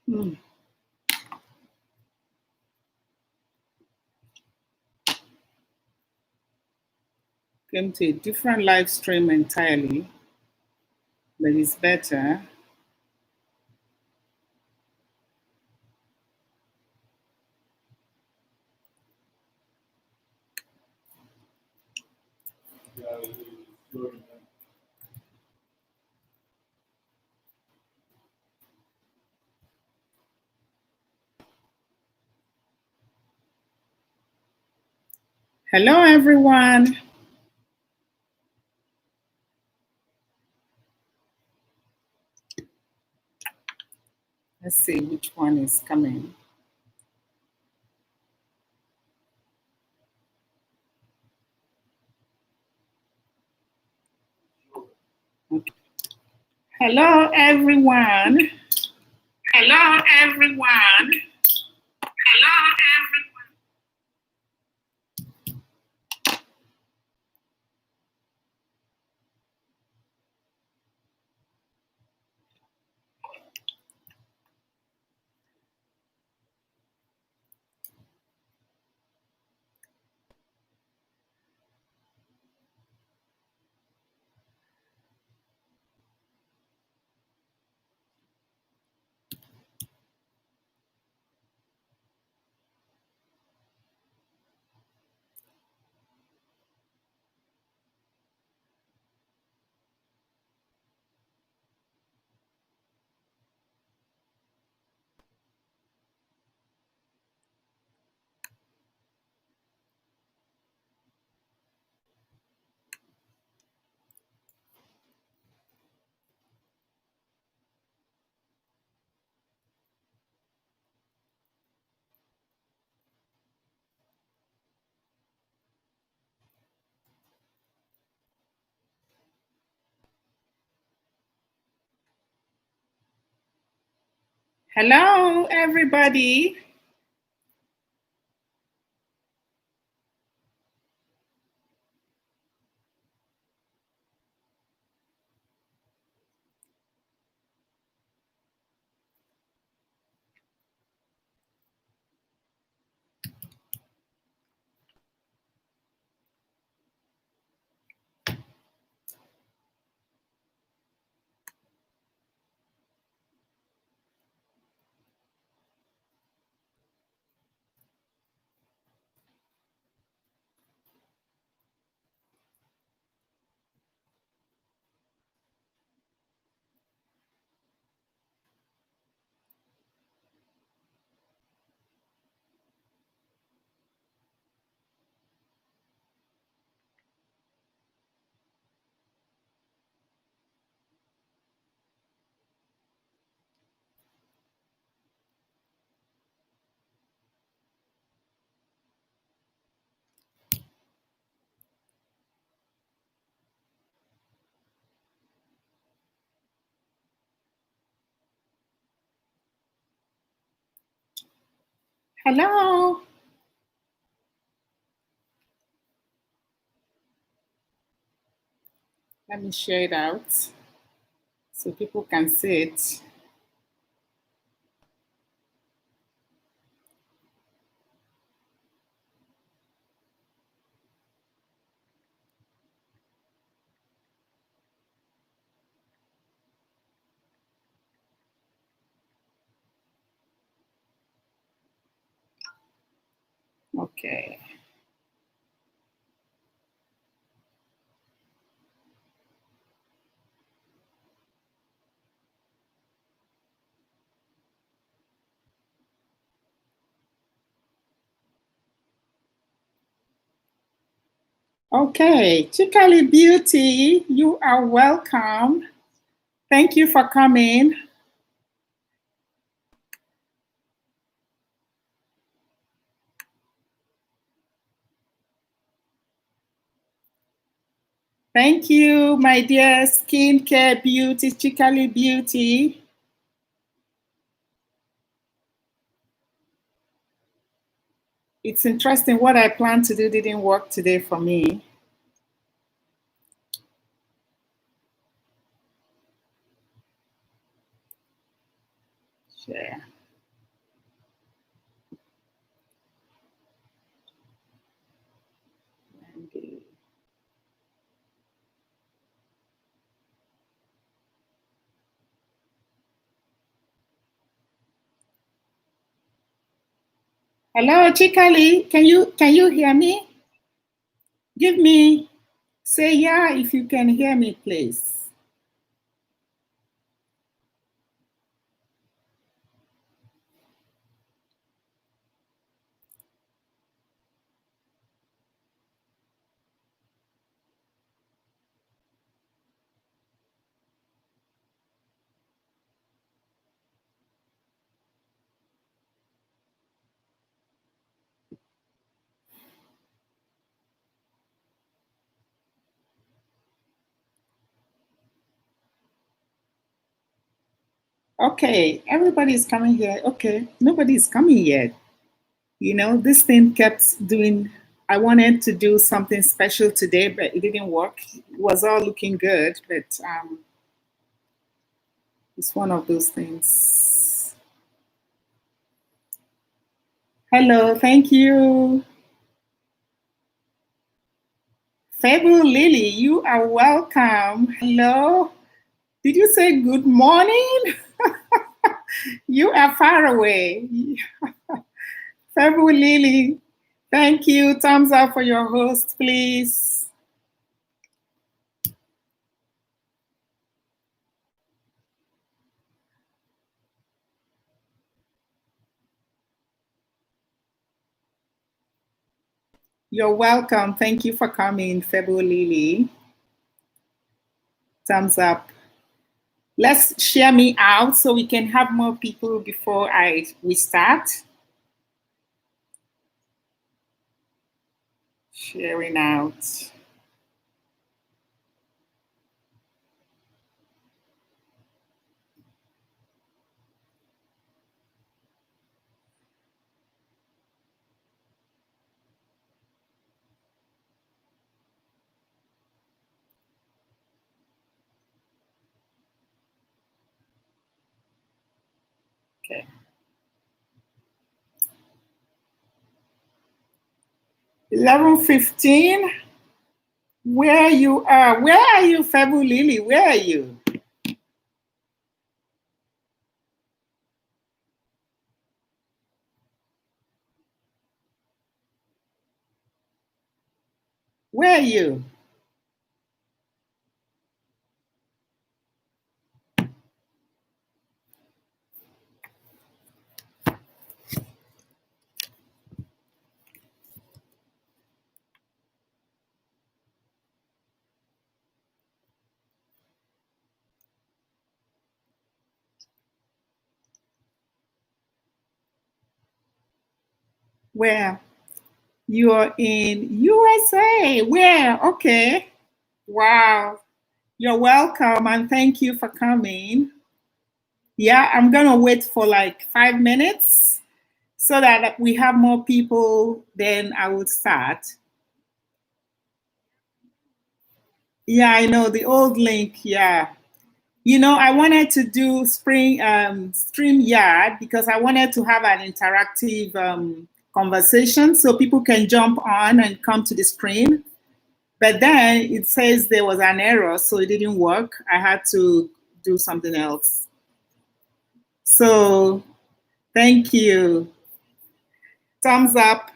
Hmm. Came to a different live stream entirely, but it's better. Hello, everyone. Let's see which one is coming. Okay. Hello, everyone. Hello, everyone. Hello, everyone. Hello, everybody. Hello. Let me share it out so people can see it. Okay. Okay, Chikali Beauty, you are welcome. Thank you for coming. Thank you, my dear skincare beauty, Chikali Beauty. It's interesting what I planned to do didn't work today for me. Share. Hello, Chikali. Can you hear me? Say yeah if you can hear me, please. Okay, everybody's coming here. Okay, nobody's coming yet. This thing kept doing. I wanted to do something special today, but it didn't work. It was all looking good, but it's one of those things. Hello, thank you. Fabu Lily, you are welcome. Hello. Did you say good morning? You are far away. Fabu Lily, thank you. Thumbs up for your host, please. You're welcome. Thank you for coming, Fabu Lily. Thumbs up. Let's share me out so we can have more people before we start. Sharing out. Okay. 11:15. Where you are? Where are you, Fabu Lily? Where are you? Where are you? Where? You're in USA. Where? Okay. Wow. You're welcome and thank you for coming. Yeah, I'm going to wait for like 5 minutes so that we have more people, then I would start. Yeah, I know the old link. Yeah. I wanted to do StreamYard because I wanted to have an interactive conversation so people can jump on and come to the screen. But then it says there was an error, so it didn't work. I had to do something else. So thank you. Thumbs up.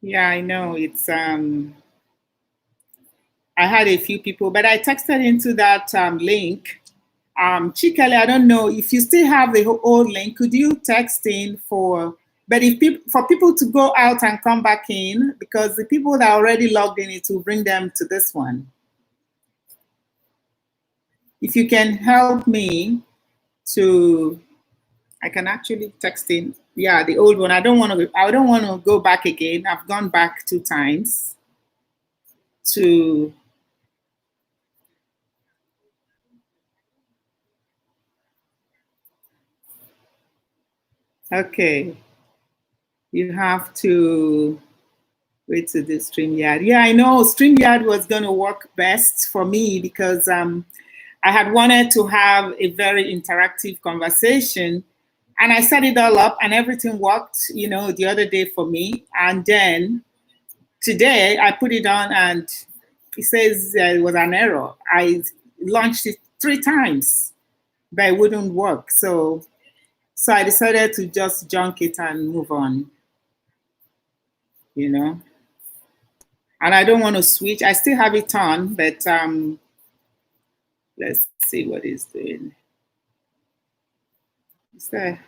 Yeah, I know. I had a few people, but I texted into that link. Chikele, I don't know if you still have the old link. Could you text in but if for people to go out and come back in, because the people that are already logged in, it will bring them to this one. If you can help me I can actually text in. Yeah, the old one. I don't want to go back again. I've gone back 2 times to okay. You have to wait to the StreamYard. Yeah, I know StreamYard was going to work best for me because I had wanted to have a very interactive conversation and I set it all up and everything worked, the other day for me. And then today I put it on and it says it was an error. I launched it 3 times, but it wouldn't work. So I decided to just junk it and move on, you know. And I don't want to switch. I still have it on, but let's see what it's doing. Is there?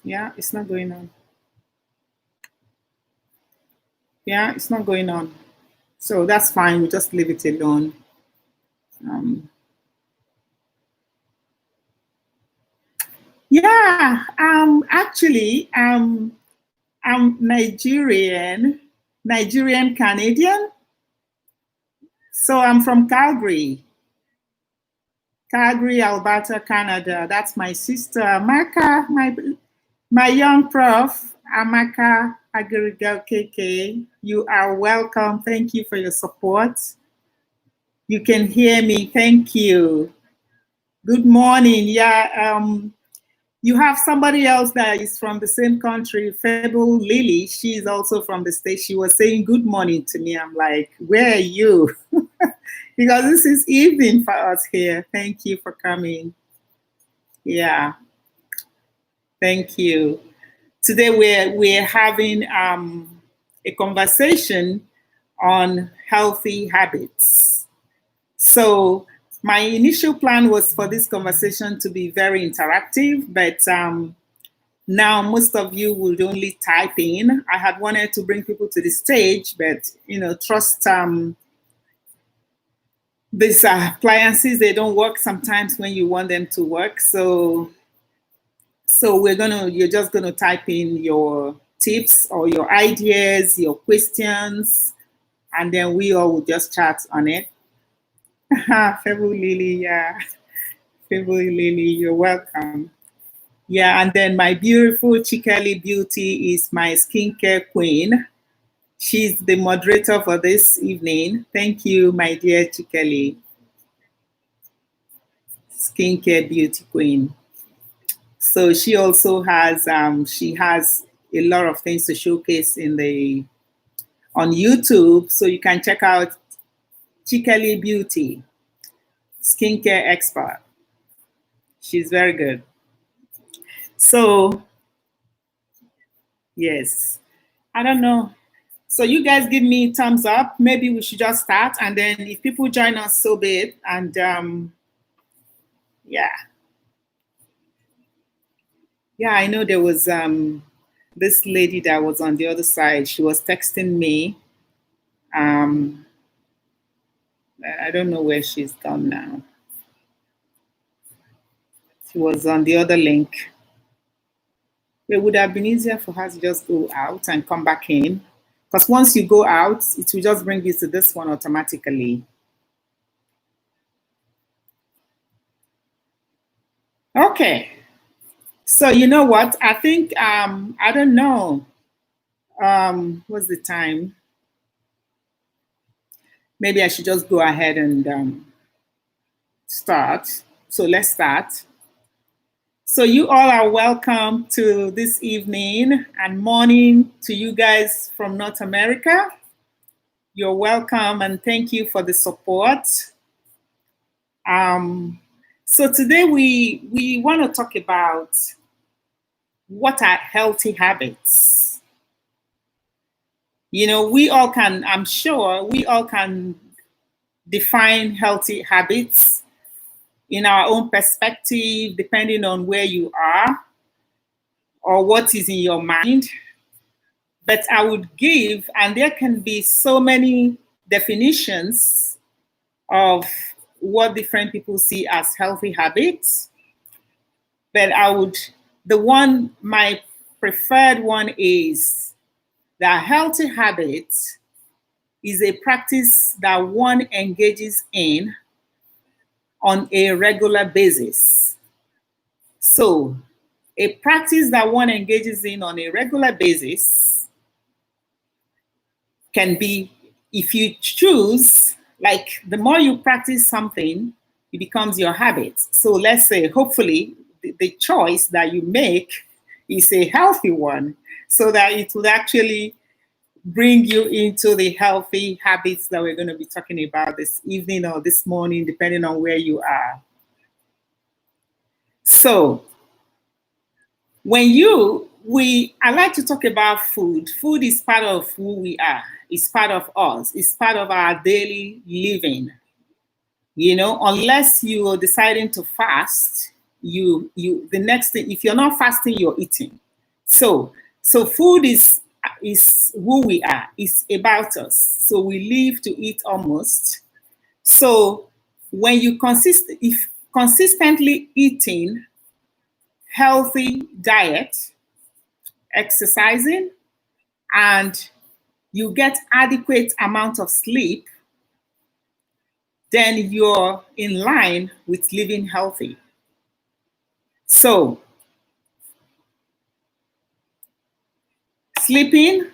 Yeah, it's not going on. Yeah, it's not going on. So that's fine. We'll just leave it alone. Yeah, actually, I'm Nigerian Canadian. So I'm from Calgary, Alberta, Canada. That's my sister, Amaka, my young prof, Amaka Agirigal KK. You are welcome. Thank you for your support. You can hear me. Thank you. Good morning. Yeah, you have somebody else that is from the same country, Fable Lily. She's also from the States. She was saying good morning to me. I'm like, where are you? Because this is evening for us here. Thank you for coming. Yeah, thank you. Today we're having a conversation on healthy habits. So my initial plan was for this conversation to be very interactive, but now most of you would only type in. I had wanted to bring people to the stage, but trust these appliances, they don't work sometimes when you want them to work. So you're just gonna type in your tips or your ideas, your questions, and then we all will just chat on it. February Lily, yeah. February Lily, you're welcome. Yeah, and then my beautiful Chikali Beauty is my skincare queen. She's the moderator for this evening. Thank you, my dear Chikali. Skincare beauty queen. So she also has a lot of things to showcase on YouTube. So you can check out Chikali Beauty, skincare expert. She's very good. So yes, I don't know. So you guys give me thumbs up. Maybe we should just start, and then if people join us, so be it. And yeah, I know there was this lady that was on the other side. She was texting me. I don't know where she's gone now. She was on the other link. It would have been easier for her to just go out and come back in. Because once you go out, it will just bring you to this one automatically. Okay. So you know what? I think, I don't know. What's the time? Maybe I should just go ahead and start. So let's start. So you all are welcome to this evening and morning to you guys from North America. You're welcome and thank you for the support. So today we want to talk about what are healthy habits. We all can, I'm sure, we all can define healthy habits in our own perspective, depending on where you are or what is in your mind. But I would give, and there can be so many definitions of what different people see as healthy habits. But my preferred one is that healthy habit is a practice that one engages in on a regular basis. So, a practice that one engages in on a regular basis can be, if you choose, like the more you practice something, it becomes your habit. So let's say, hopefully, the choice that you make is a healthy one, so that it will actually bring you into the healthy habits that we're going to be talking about this evening or this morning, depending on where you are. So, I like to talk about food. Food is part of who we are. It's part of us. It's part of our daily living. You know, unless you are deciding to fast, the next thing, if you're not fasting, you're eating. So food is who we are. It's about us. So we live to eat almost. So when you consistently eating healthy diet, exercising, and you get adequate amount of sleep, then you're in line with living healthy. So sleeping,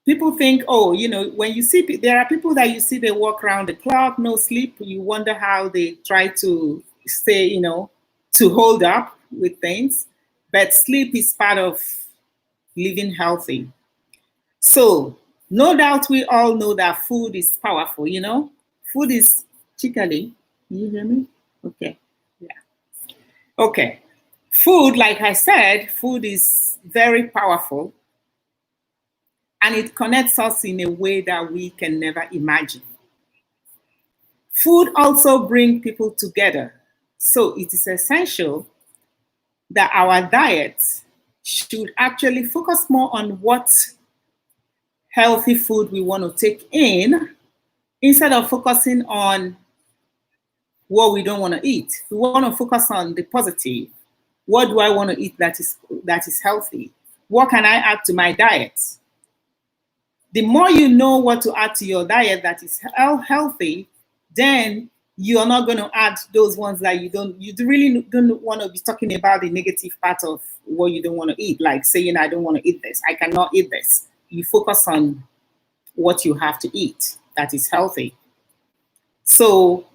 people think, oh, you know, when you see, there are people that you see, they walk around the clock, no sleep. You wonder how they try to stay, you know, to hold up with things. But sleep is part of living healthy. So no doubt we all know that food is powerful, you know. Food is Chikali. Can you hear me? Okay. Yeah. Okay. Food, like I said, food is very powerful. And it connects us in a way that we can never imagine. Food also brings people together. So it is essential that our diet should actually focus more on what healthy food we want to take in instead of focusing on what we don't want to eat. We want to focus on the positive. What do I want to eat that is healthy? What can I add to my diet? The more you know what to add to your diet that is healthy, then you're not going to add those ones that you really don't want to be talking about the negative part of what you don't want to eat, like saying, I don't want to eat this, I cannot eat this. You focus on what you have to eat that is healthy. So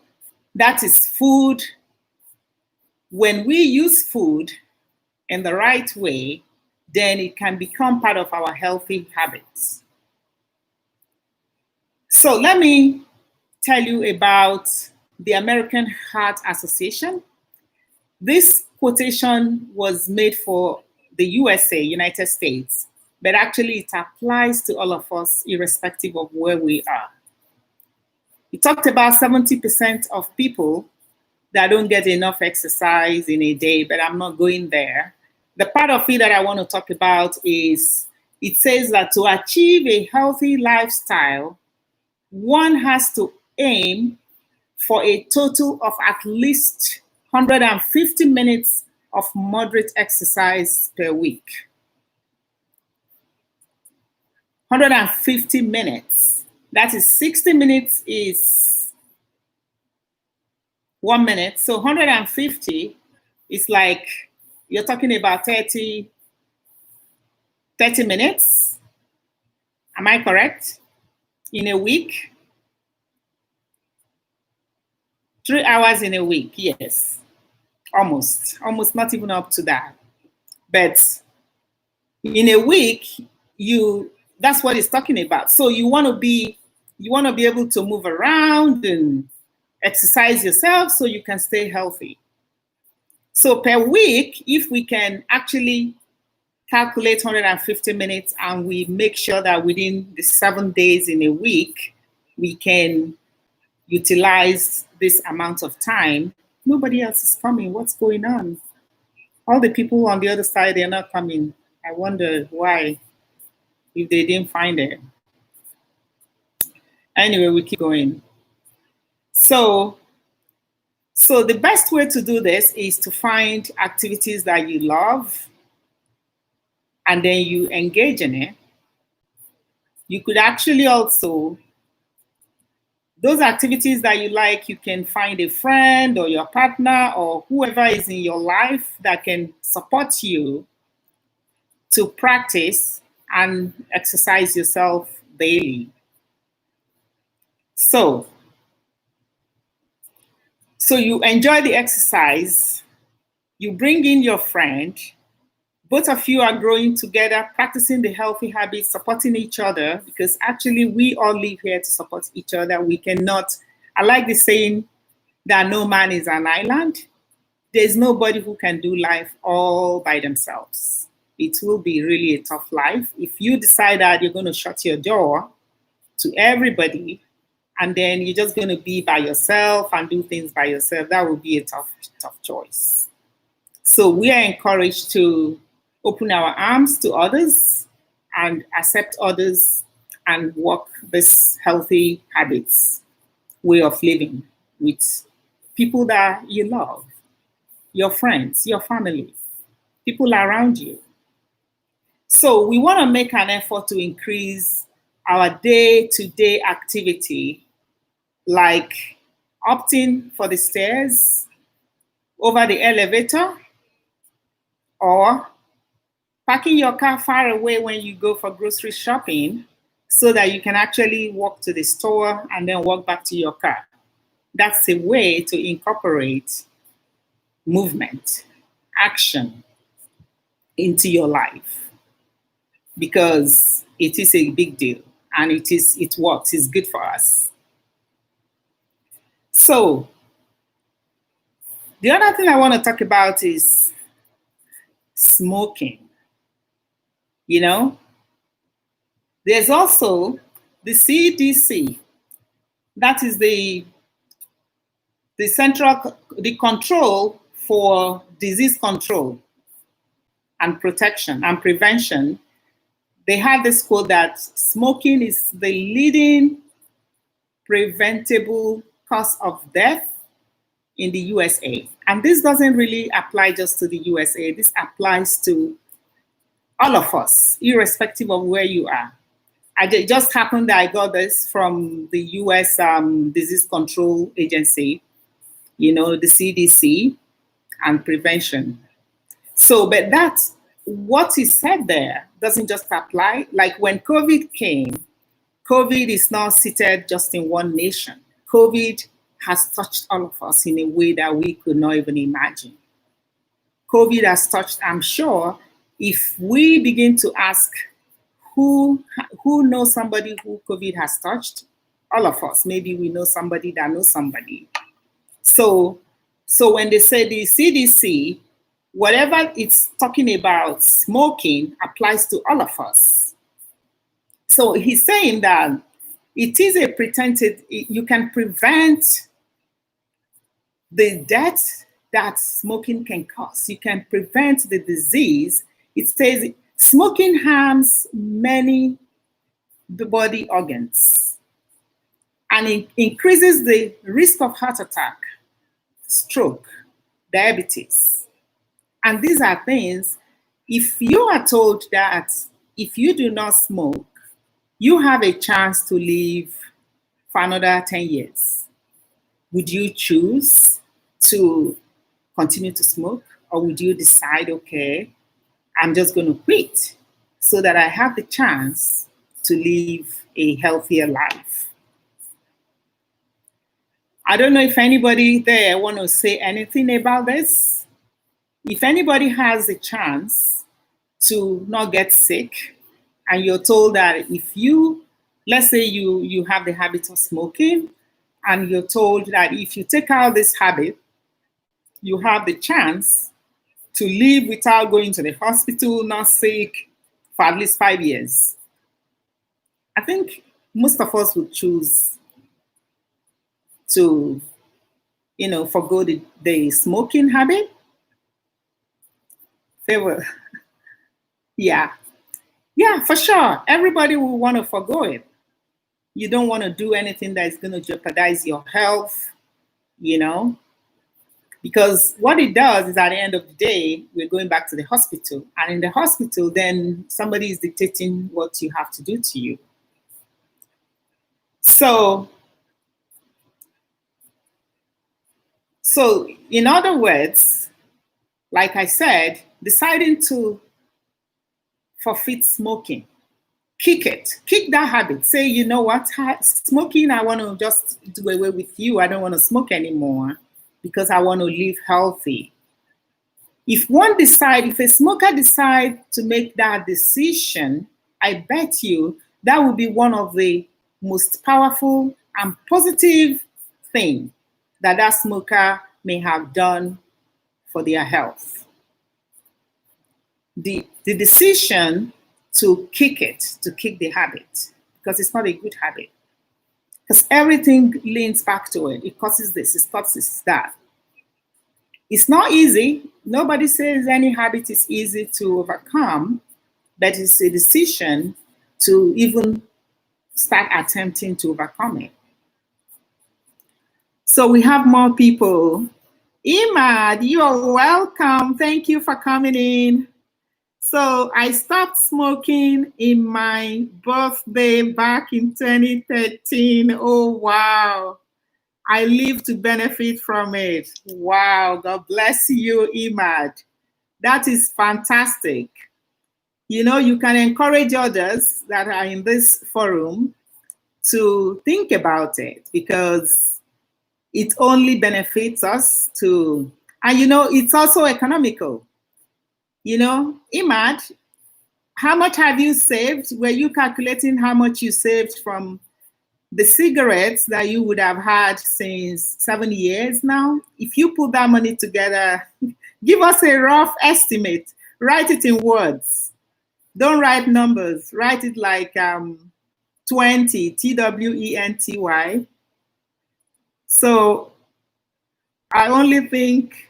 that is food. When we use food in the right way, then it can become part of our healthy habits. So let me tell you about the American Heart Association. This quotation was made for the USA, United States, but actually it applies to all of us irrespective of where we are. It talked about 70% of people that don't get enough exercise in a day, but I'm not going there. The part of it that I want to talk about is, it says that to achieve a healthy lifestyle, one has to aim for a total of at least 150 minutes of moderate exercise per week. 150 minutes. That is 60 minutes is 1 minute. So 150 is like, you're talking about 30 minutes. Am I correct? In a week? 3 hours in a week, yes. Almost not even up to that. But in a week, that's what it's talking about. So you want to be able to move around and exercise yourself so you can stay healthy. So per week, if we can actually calculate 150 minutes and we make sure that within the 7 days in a week, we can utilize this amount of time, nobody else is coming. What's going on? All the people on the other side, they're not coming. I wonder why, if they didn't find it. Anyway, we keep going. So the best way to do this is to find activities that you love and then you engage in it. You could actually also, those activities that you like, you can find a friend or your partner or whoever is in your life that can support you to practice and exercise yourself daily. So you enjoy the exercise, you bring in your friend, both of you are growing together, practicing the healthy habits, supporting each other, because actually we all live here to support each other. We cannot, I like the saying that no man is an island. There's nobody who can do life all by themselves. It will be really a tough life. If you decide that you're going to shut your door to everybody, and then you're just going to be by yourself and do things by yourself, that would be a tough choice. So we are encouraged to open our arms to others and accept others and walk this healthy habits, way of living with people that you love, your friends, your family, people around you. So we want to make an effort to increase our day-to-day activity, like opting for the stairs over the elevator, or parking your car far away when you go for grocery shopping so that you can actually walk to the store and then walk back to your car. That's a way to incorporate movement, action into your life, because it is a big deal and it works, it's good for us. So the other thing I want to talk about is smoking. You know, there's also the CDC, that is the control for disease control and protection and prevention. They have this quote that smoking is the leading preventable cause of death in the USA. And this doesn't really apply just to the USA. This applies to all of us, irrespective of where you are. It just happened that I got this from the US Disease Control Agency, you know, the CDC and prevention. So, but that's what is said there doesn't just apply. Like when COVID came, COVID is not seated just in one nation. COVID has touched all of us in a way that we could not even imagine. COVID has touched, I'm sure, if we begin to ask who knows somebody who COVID has touched, all of us, maybe we know somebody that knows somebody. So when they say the CDC, whatever it's talking about smoking applies to all of us. So he's saying that it is a pretended, you can prevent the death that smoking can cause. You can prevent the disease. It says smoking harms many body organs and it increases the risk of heart attack, stroke, diabetes. And these are things, if you are told that if you do not smoke, you have a chance to live for another 10 years. Would you choose to continue to smoke, or would you decide, okay, I'm just going to quit so that I have the chance to live a healthier life? I don't know if anybody there want to say anything about this. If anybody has a chance to not get sick, and you're told that if you, let's say you have the habit of smoking, and you're told that if you take out this habit, you have the chance to live without going to the hospital, not sick, for at least 5 years. I think most of us would choose to, forgo the smoking habit. Yeah, for sure. Everybody will want to forgo it. You don't want to do anything that is going to jeopardize your health, because what it does is at the end of the day, we're going back to the hospital. And in the hospital, then somebody is dictating what you have to do to you. So in other words, like I said, deciding to forfeit smoking, kick that habit. Say, you know what, smoking, I want to just do away with you. I don't want to smoke anymore because I want to live healthy. if a smoker decides to make that decision, I bet you that will be one of the most powerful and positive thing that smoker may have done for their health. The decision to kick the habit, because it's not a good habit. Because everything leans back to it. It causes this, it causes that. It's not easy. Nobody says any habit is easy to overcome, but it's a decision to even start attempting to overcome it. So we have more people. Imad, you're welcome. Thank you for coming in. So I stopped smoking in my birthday back in 2013. Oh, wow. I live to benefit from it. Wow. God bless you, Imad. That is fantastic. You know, you can encourage others that are in this forum to think about it, because it only benefits us to, and you know, it's also economical. You know, Imad, how much have you saved? Were you calculating how much you saved from the cigarettes that you would have had since 7 years now? If you put that money together, give us a rough estimate. Write it in words. Don't write numbers. Write it like 20, TWENTY. So I only think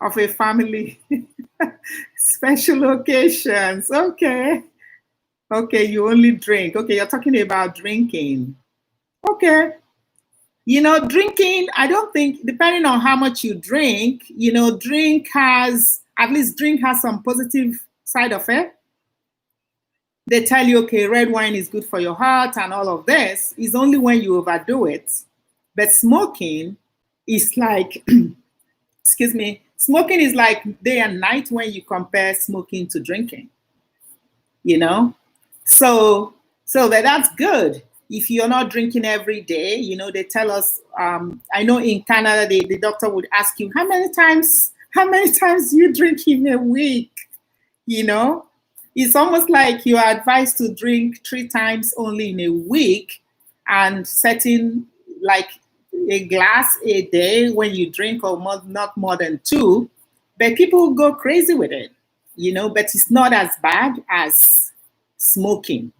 of a family. Special occasions. Okay. Okay, you only drink. Okay, you're talking about drinking. Okay. You know, drinking, I don't think, depending on how much you drink, you know, drink has some positive side effect. They tell you, okay, red wine is good for your heart and all of this. It's only when you overdo it. But smoking is like, excuse me, smoking is like day and night when you compare smoking to drinking, you know? So that's good. If you're not drinking every day, you know, they tell us, I know in Canada, the doctor would ask you, how many times do you drink in a week? You know, it's almost like you are advised to drink 3 times only in a week, and setting like a glass a day when you drink, or not more than 2, but people go crazy with it, you know, but it's not as bad as smoking.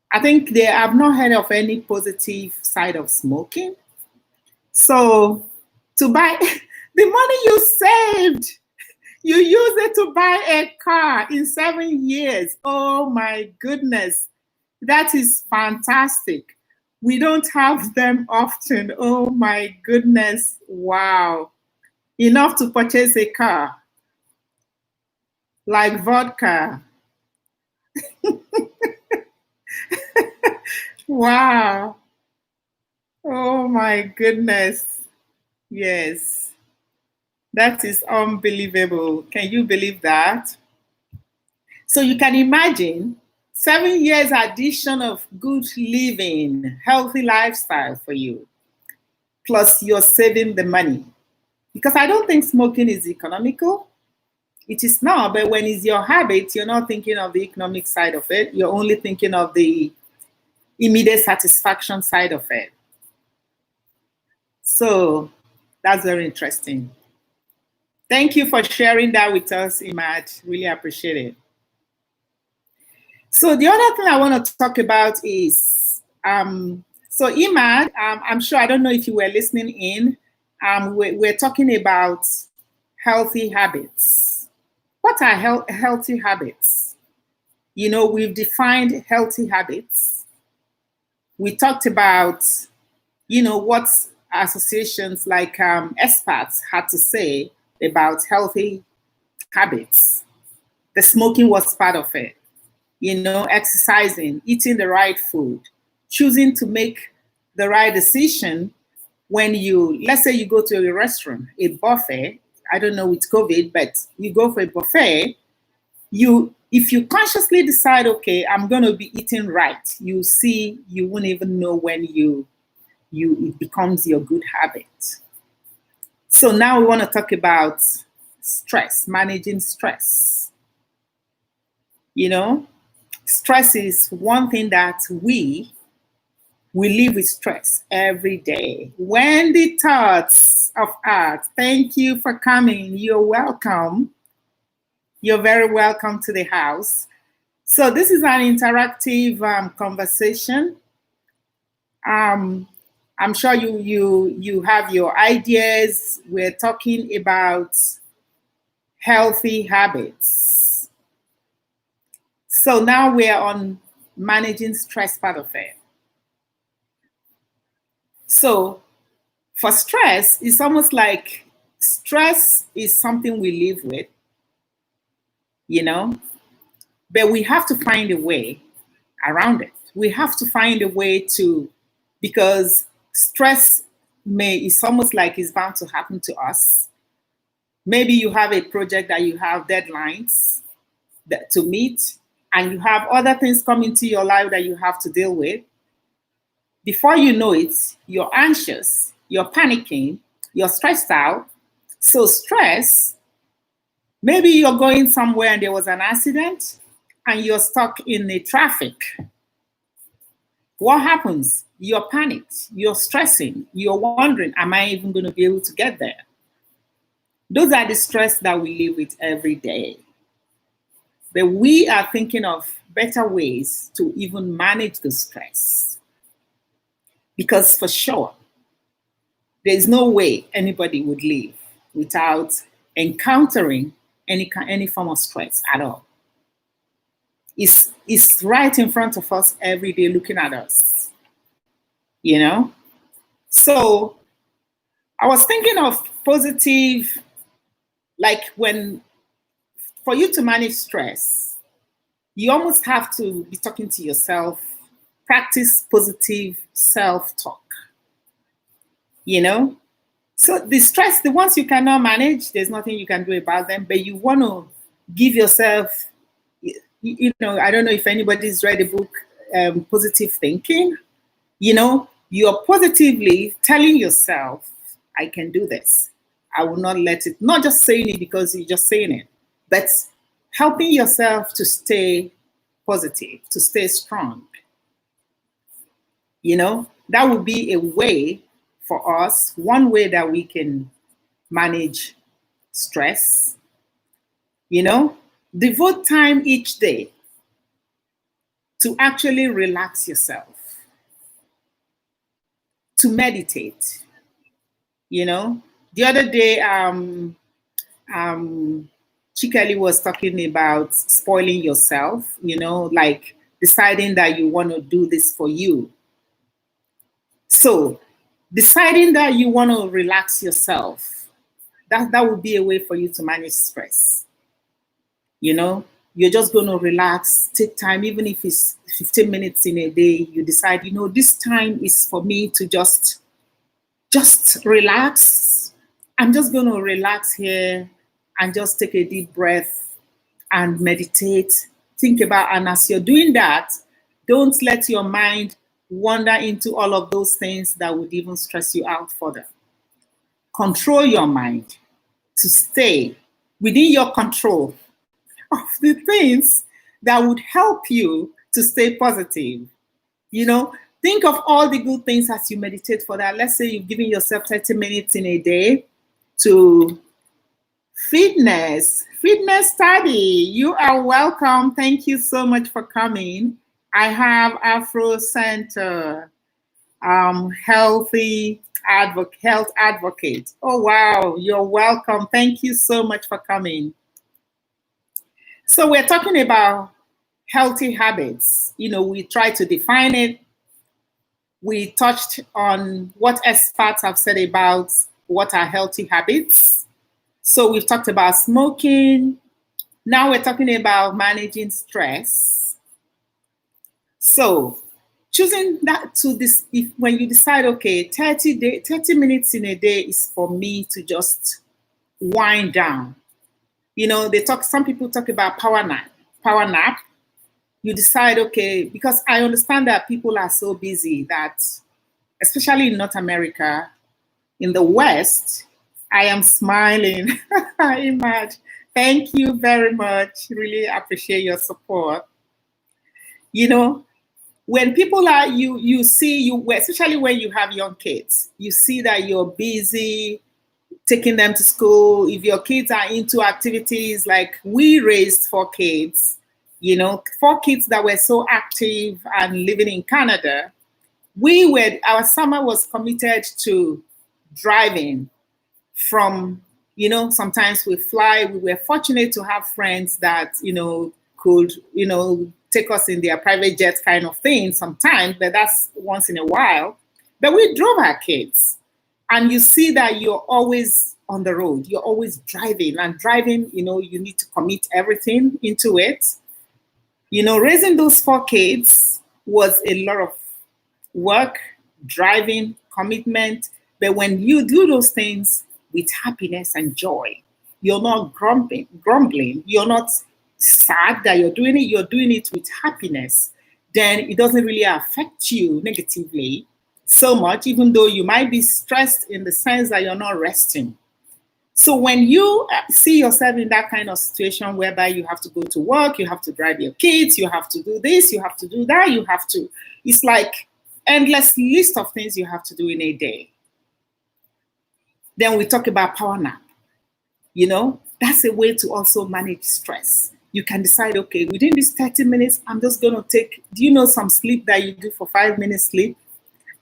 I think I've not heard of any positive side of smoking. So to buy the money you saved, you use it to buy a car in 7 years. Oh my goodness, that is fantastic. We don't have them often. Oh my goodness. Wow. Enough to purchase a car. Like vodka. Wow. Oh my goodness. Yes. That is unbelievable. Can you believe that? So you can imagine 7 years addition of good living, healthy lifestyle for you, plus you're saving the money. Because I don't think smoking is economical. It is not, but when it's your habit, you're not thinking of the economic side of it. You're only thinking of the immediate satisfaction side of it. So that's very interesting. Thank you for sharing that with us, Imad. Really appreciate it. So the other thing I want to talk about is, so Imad, I'm sure, I don't know if you were listening in, we're talking about healthy habits. What are healthy habits? You know, we've defined healthy habits. We talked about, you know, what associations like experts had to say about healthy habits. The smoking was part of it. You know, exercising, eating the right food, choosing to make the right decision when let's say you go to a restaurant, a buffet, I don't know with COVID, but you go for a buffet, if you consciously decide, okay, I'm going to be eating right, you see, you won't even know when it becomes your good habit. So now we want to talk about stress, managing stress. You know, stress is one thing that we live with stress every day. Wendy Thoughts of Art, thank you for coming. You're welcome. You're very welcome to the house. So this is an interactive conversation. I'm sure you have your ideas. We're talking about healthy habits. So now we're on managing stress part of it. So for stress, it's almost like stress is something we live with, you know, but we have to find a way around it. We have to find a way to, because stress it's almost like it's bound to happen to us. Maybe you have a project that you have deadlines to meet, and you have other things come into your life that you have to deal with. Before you know it, you're anxious, you're panicking, you're stressed out. So stress, maybe you're going somewhere and there was an accident and you're stuck in the traffic. What happens? You're panicked, you're stressing, you're wondering, am I even going to be able to get there? Those are the stress that we live with every day. But we are thinking of better ways to even manage the stress. Because for sure, there's no way anybody would live without encountering any form of stress at all. It's right in front of us every day looking at us, you know? So I was thinking of positive, like for you to manage stress, you almost have to be talking to yourself, practice positive self-talk, you know? So the stress, the ones you cannot manage, there's nothing you can do about them, but you want to give yourself, you know, I don't know if anybody's read the book, Positive Thinking, you know, you're positively telling yourself, I can do this. I will not let it, not just saying it because you're just saying it, but helping yourself to stay positive, to stay strong. You know, that would be a way for us, one way that we can manage stress. You know, devote time each day to actually relax yourself, to meditate. You know, the other day, Chikeli was talking about spoiling yourself, you know, like deciding that you want to do this for you. So deciding that you want to relax yourself, that would be a way for you to manage stress. You know, you're just going to relax, take time, even if it's 15 minutes in a day, you decide, you know, this time is for me to just relax. I'm just going to relax here and just take a deep breath and meditate, think about, and as you're doing that, don't let your mind wander into all of those things that would even stress you out further. Control your mind to stay within your control of the things that would help you to stay positive. You know, think of all the good things as you meditate for that. Let's say you've given yourself 30 minutes in a day to fitness study. You are welcome. Thank you so much for coming. I have Afro Center, health advocate. Oh, wow. You're welcome. Thank you so much for coming. So we're talking about healthy habits. You know, we try to define it. We touched on what experts have said about what are healthy habits. So we've talked about smoking. Now we're talking about managing stress. So choosing that to this, when you decide, okay, 30 minutes in a day is for me to just wind down. You know, some people talk about power nap. You decide, okay, because I understand that people are so busy that, especially in North America, in the West, I am smiling. Imad, thank you very much. Really appreciate your support. You know, when people are you see you, especially when you have young kids, you see that you're busy taking them to school. If your kids are into activities, like we raised 4 kids, 4 kids that were so active and living in Canada. Our summer was committed to driving from, sometimes we fly. We were fortunate to have friends that, could, take us in their private jets kind of thing sometimes, but that's once in a while. But we drove our kids. And you see that you're always on the road. You're always driving. And driving, you need to commit everything into it. Raising those 4 kids was a lot of work, driving, commitment. But when you do those things with happiness and joy, you're not grumbling. You're not sad that you're doing it with happiness. Then it doesn't really affect you negatively so much, even though you might be stressed in the sense that you're not resting. So when you see yourself in that kind of situation whereby you have to go to work, you have to drive your kids, you have to do this, you have to do that, it's like endless list of things you have to do in a day. Then we talk about power nap. That's a way to also manage stress. You can decide, okay, within these 30 minutes, I'm just going to take, some sleep that you do for 5 minutes sleep?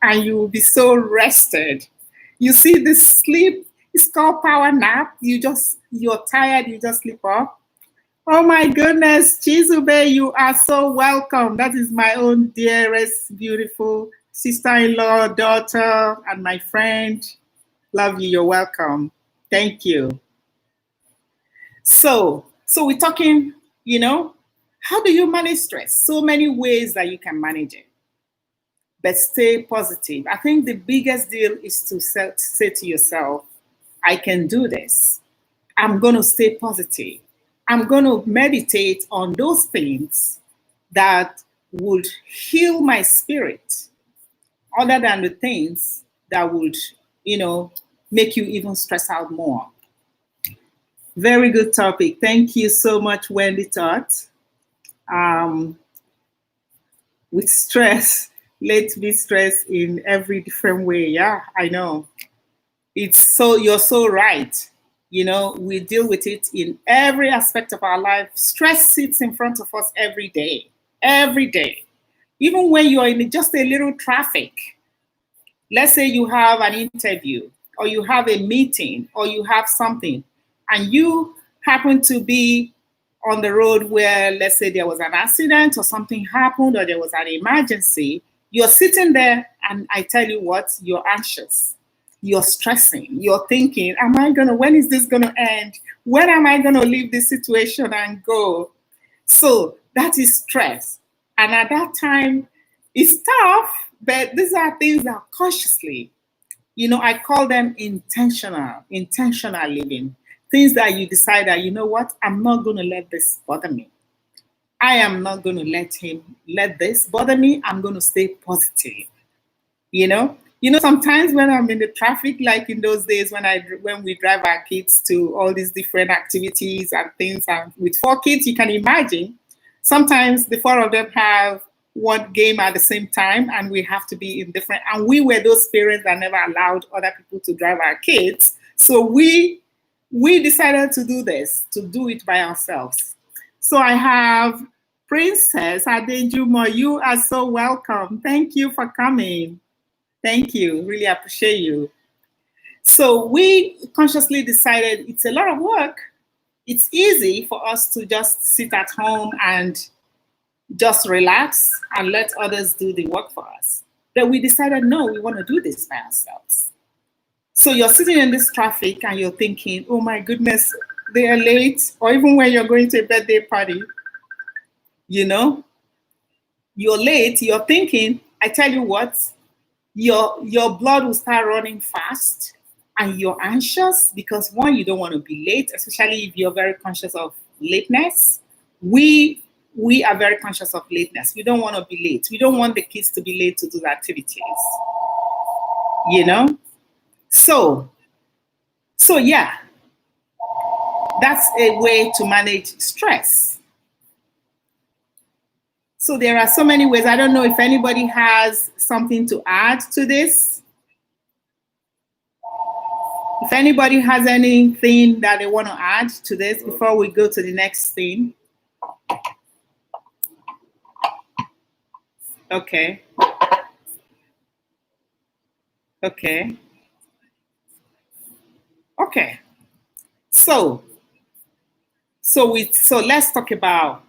And you will be so rested. You see, this sleep is called power nap. You're tired, you just sleep off. Oh my goodness, Chizube, you are so welcome. That is my own dearest, beautiful sister-in-law, daughter, and my friend. Love you, you're welcome. Thank you. So we're talking, how do you manage stress? So many ways that you can manage it. But stay positive. I think the biggest deal is to say to yourself, I can do this. I'm going to stay positive. I'm going to meditate on those things that would heal my spirit, other than the things that would, make you even stress out more. Very good topic. Thank you so much, Wendy Todd. With stress, let me stress in every different way. Yeah, I know. You're so right. We deal with it in every aspect of our life. Stress sits in front of us every day. Even when you're in just a little traffic. Let's say you have an interview, or you have a meeting, or you have something, and you happen to be on the road where, let's say, there was an accident or something happened, or there was an emergency. You're sitting there, and I tell you what, you're anxious. You're stressing. You're thinking, when is this going to end? When am I going to leave this situation and go? So that is stress. And at that time, it's tough, but these are things that consciously, I call them intentional living. Things that you decide that, I'm not going to let this bother me. I am not going to let this bother me. I'm going to stay positive. Sometimes when I'm in the traffic, like in those days when we drive our kids to all these different activities and things, and with 4 kids, you can imagine, sometimes the 4 of them have one game at the same time, and we have to be in different, and we were those parents that never allowed other people to drive our kids. So we decided to do it by ourselves. So I have Princess Adejumo. You are so welcome. Thank you for coming. Thank you. Really appreciate you. So we consciously decided it's a lot of work. It's easy for us to just sit at home and just relax and let others do the work for us. But we decided, no, we want to do this by ourselves. So you're sitting in this traffic and you're thinking, oh my goodness, they are late. Or even when you're going to a birthday party, you're late, you're thinking, I tell you what, your blood will start running fast and you're anxious because, one, you don't want to be late, especially if you're very conscious of lateness. We are very conscious of lateness. We don't want to be late. We don't want the kids to be late to do the activities. So So yeah, that's a way to manage stress. So there are so many ways. I don't know if anybody has something to add to this. If anybody has anything that they want to add to this before we go to the next thing. Okay. Okay. Okay. So let's talk about,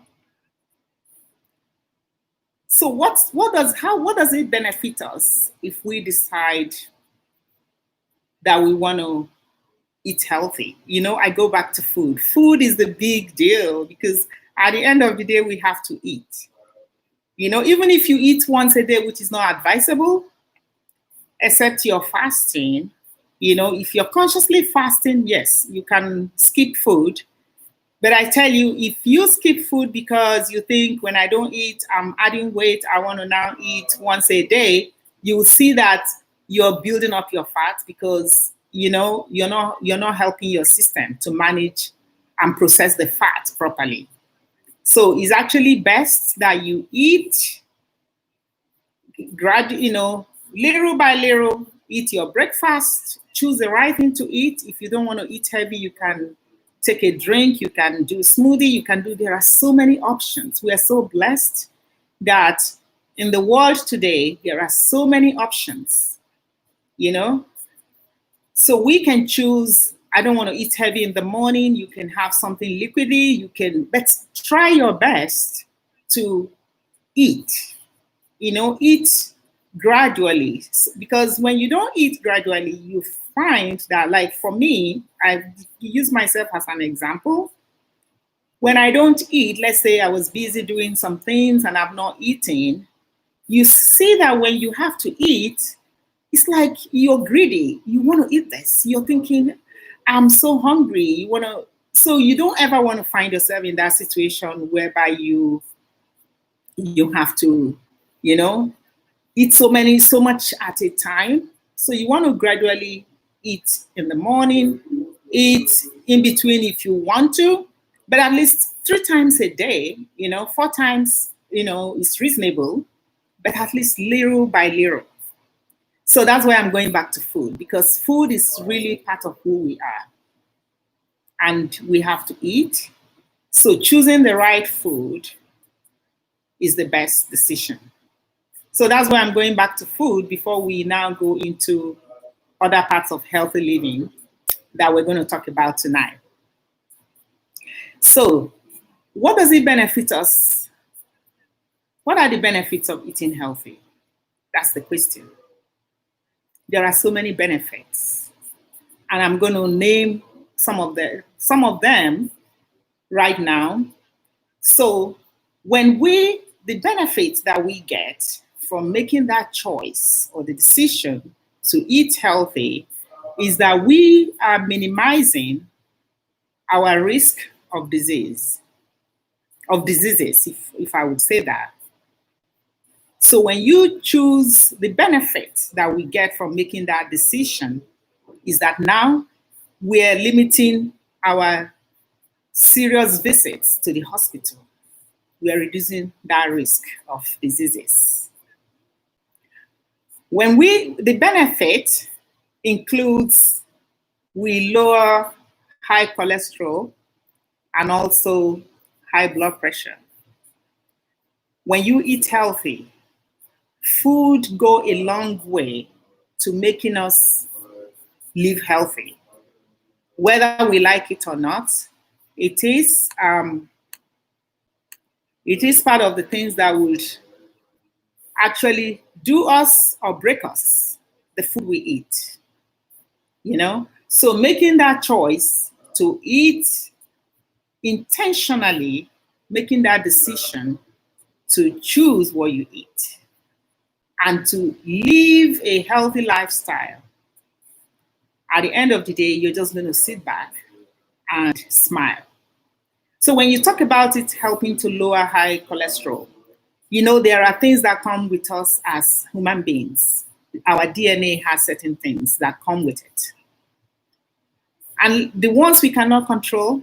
so what does it benefit us if we decide that we want to eat healthy? You know, I go back to food. Food is the big deal because at the end of the day, we have to eat. You know, even if you eat once a day, which is not advisable, except you're fasting, you know, if you're consciously fasting, yes, you can skip food. But I tell you, if you skip food because you think when I don't eat, I'm adding weight, I want to now eat once a day, you will see that you're building up your fat because you know you're not helping your system to manage and process the fat properly. So it's actually best that you eat gradually, you know, little by little, eat your breakfast, choose the right thing to eat. If you don't want to eat heavy, you can take a drink, you can do smoothie, there are so many options. We are so blessed that in the world today, there are so many options, you know? So we can choose, I don't want to eat heavy in the morning, you can have something liquidy, but try your best to eat, you know, eat gradually. Because when you don't eat gradually, you find that, like for me, I use myself as an example. When I don't eat, let's say I was busy doing some things and I'm not eating, you see that when you have to eat, it's like you're greedy. You want to eat this. You're thinking, I'm so hungry. So you don't ever want to find yourself in that situation whereby you have to, you know, eat so much at a time. So you want to gradually eat in the morning, eat in between if you want to, but at least 3 times a day, you know, 4 times, you know, is reasonable, but at least little by little. So that's why I'm going back to food, because food is really part of who we are. And we have to eat. So choosing the right food is the best decision. So that's why I'm going back to food before we now go into other parts of healthy living that we're going to talk about tonight. So, what does it benefit us? What are the benefits of eating healthy? That's the question. There are so many benefits, and I'm going to name some of them right now. So, the benefits that we get from making that choice or the decision to eat healthy is that we are minimizing our risk of diseases, if I would say that. So when you choose, the benefit that we get from making that decision is that now we're limiting our serious visits to the hospital. We are reducing that risk of diseases. The benefit includes, we lower high cholesterol and also high blood pressure. When you eat healthy, food go a long way to making us live healthy. Whether we like it or not, it is part of the things that would actually do us or break us, the food we eat. You know? So making that choice to eat intentionally, making that decision to choose what you eat and to live a healthy lifestyle, at the end of the day, you're just going to sit back and smile. So when you talk about it helping to lower high cholesterol, you know, there are things that come with us as human beings. Our DNA has certain things that come with it. And the ones we cannot control,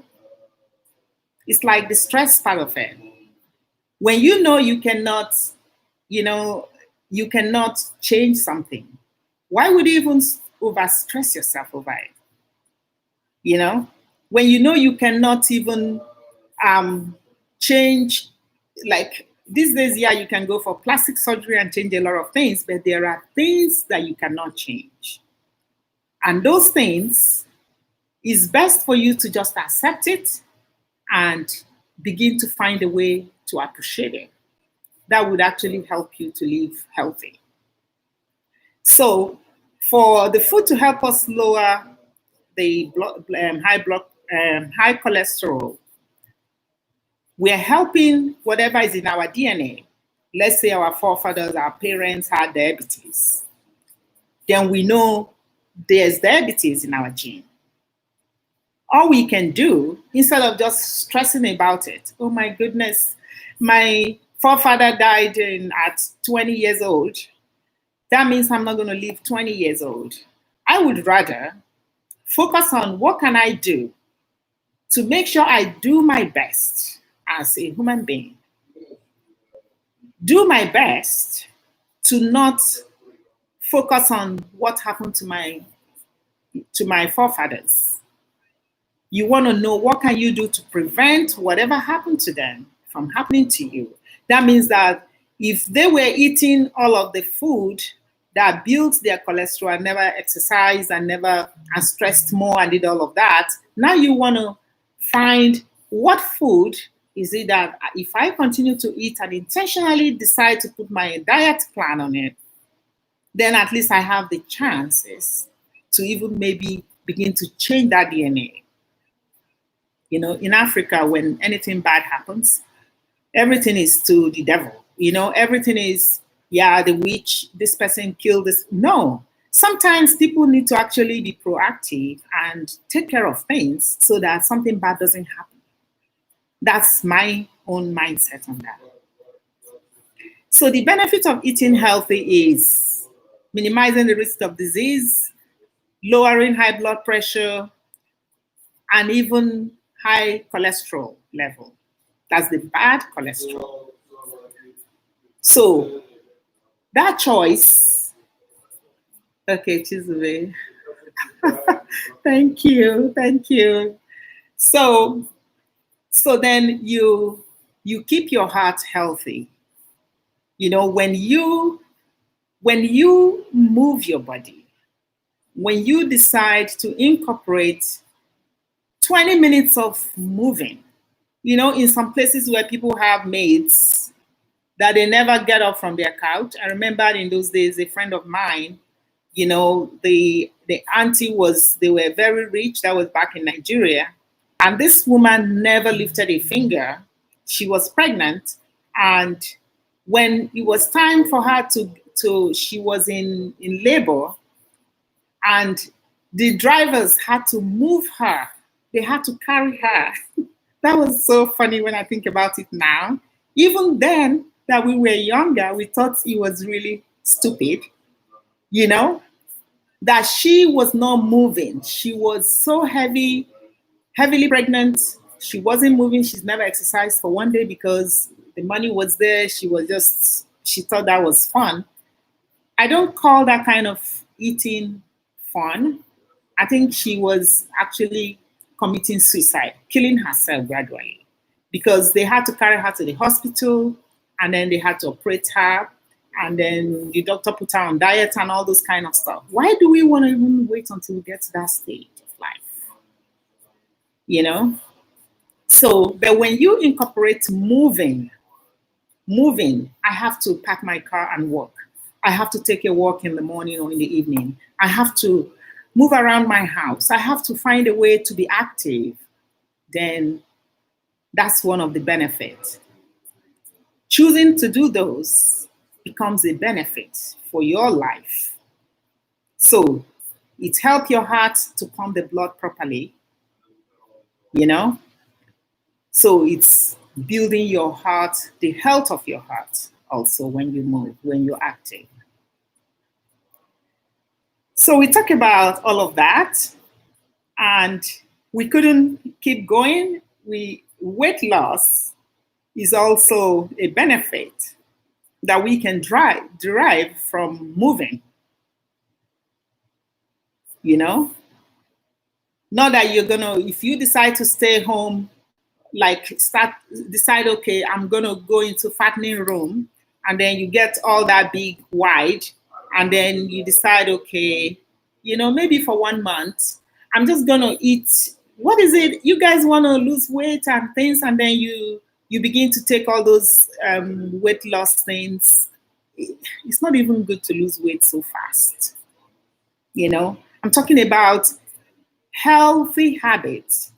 it's like the stress part of it. When you know you know, you cannot change something, why would you even overstress yourself over it? You know, when you know you cannot even change, like these days, yeah, you can go for plastic surgery and change a lot of things, but there are things that you cannot change. And those things, it's best for you to just accept it and begin to find a way to appreciate it. That would actually help you to live healthy. So, for the food to help us lower the high cholesterol, we are helping whatever is in our DNA. Let's say our forefathers, our parents had diabetes. Then we know there's diabetes in our gene. All we can do, instead of just stressing about it, oh my goodness, my forefather died at 20 years old. That means I'm not going to live 20 years old. I would rather focus on what can I do to make sure I do my best as a human being. Do my best to not focus on what happened to my forefathers. You want to know what can you do to prevent whatever happened to them from happening to you. That means that if they were eating all of the food that built their cholesterol and never exercised and stressed more and did all of that, now you want to find what food is it that if I continue to eat and intentionally decide to put my diet plan on it, then at least I have the chances to even maybe begin to change that DNA. You know, in Africa, when anything bad happens, everything is to the devil. You know, everything is, yeah, the witch, this person killed this. No, sometimes people need to actually be proactive and take care of things so that something bad doesn't happen. That's my own mindset on that. So the benefit of eating healthy is minimizing the risk of disease, lowering high blood pressure, and even high cholesterol level. That's the bad cholesterol. So that choice, okay, Chizube. Thank you. So then you keep your heart healthy. You know, when you move your body, when you decide to incorporate 20 minutes of moving, you know, in some places where people have maids that they never get up from their couch. I remember in those days, a friend of mine, you know, the auntie they were very rich. That was back in Nigeria. And this woman never lifted a finger. She was pregnant. And when it was time for her she was in labor, and the drivers had to move her. They had to carry her. That was so funny when I think about it now. Even then, that we were younger, we thought it was really stupid, you know, that she was not moving. She was so heavily pregnant. She wasn't moving. She's never exercised for one day because the money was there. She thought that was fun. I don't call that kind of eating fun. I think she was actually committing suicide, killing herself gradually, because they had to carry her to the hospital, and then they had to operate her, and then the doctor put her on diet and all those kind of stuff. Why do we want to even wait until we get to that stage of life? You know? So, but when you incorporate moving, I have to pack my car and walk. I have to take a walk in the morning or in the evening. I have to move around my house. I have to find a way to be active. Then that's one of the benefits. Choosing to do those becomes a benefit for your life. So it helps your heart to pump the blood properly, you know? So it's building your heart, the health of your heart also when you move, when you're active. So we talk about all of that. and we couldn't keep going. Weight loss is also a benefit that we can derive from moving, you know? Not that you're gonna, if you decide to stay home, like decide, okay, I'm gonna go into fattening room, and then you get all that big wide, and then you decide, okay, maybe for 1 month, I'm just gonna eat, what is it? You guys wanna lose weight and things, and then you begin to take all those weight loss things. It's not even good to lose weight so fast. I'm talking about healthy habits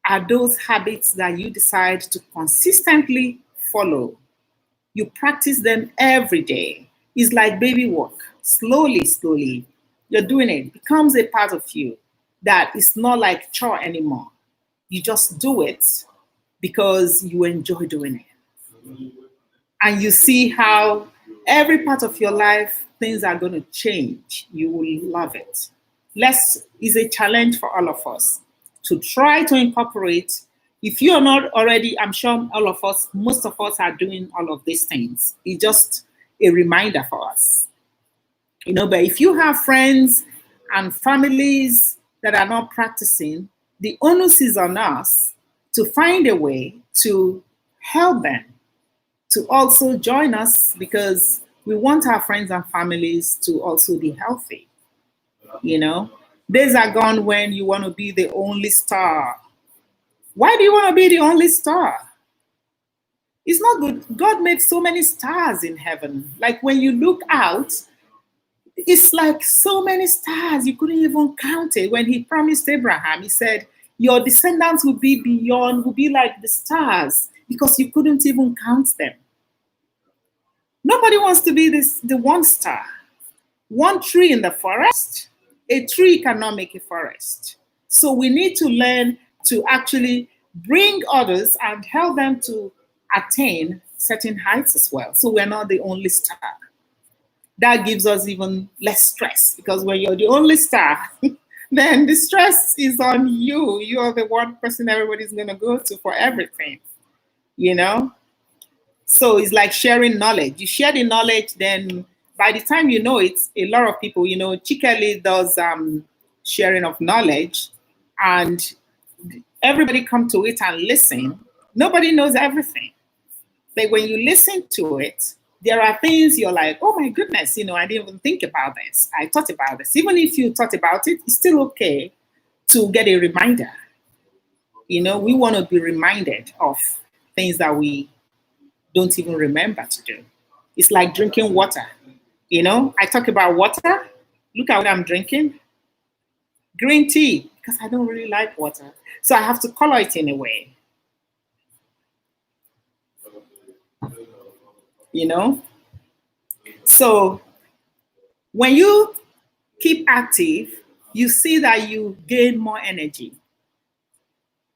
are those habits that you decide to consistently follow. You practice them every day. It's like baby walk. Slowly, slowly, you're doing it. It becomes a part of you that it's not like chore anymore. You just do it because you enjoy doing it. And you see how every part of your life, things are going to change. You will love it. Is a challenge for all of us to try to incorporate. If you are not already, I'm sure all of us, most of us are doing all of these things. It's just a reminder for us. But if you have friends and families that are not practicing, the onus is on us to find a way to help them to also join us, because we want our friends and families to also be healthy. Days are gone when you want to be the only star. Why do you want to be the only star? It's not good. God made so many stars in heaven. Like when you look out, it's like so many stars, you couldn't even count it. When he promised Abraham, he said, your descendants will be like the stars, because you couldn't even count them. Nobody wants to be the one star. One tree in the forest, a tree cannot make a forest. So we need to learn to actually bring others and help them to attain certain heights as well. So we're not the only star. That gives us even less stress, because when you're the only star, then the stress is on you. You're the one person everybody's going to go to for everything, So it's like sharing knowledge. You share the knowledge, then by the time you know it, a lot of people, Chikeli does sharing of knowledge, and everybody come to it and listen. Nobody knows everything. But when you listen to it, there are things you're like, oh my goodness, I didn't even think about this. I thought about this. Even if you thought about it, it's still okay to get a reminder. We want to be reminded of things that we don't even remember to do. It's like drinking water. I talk about water. Look at what I'm drinking. Green tea, because I don't really like water. So I have to color it in a way. So when you keep active, you see that you gain more energy.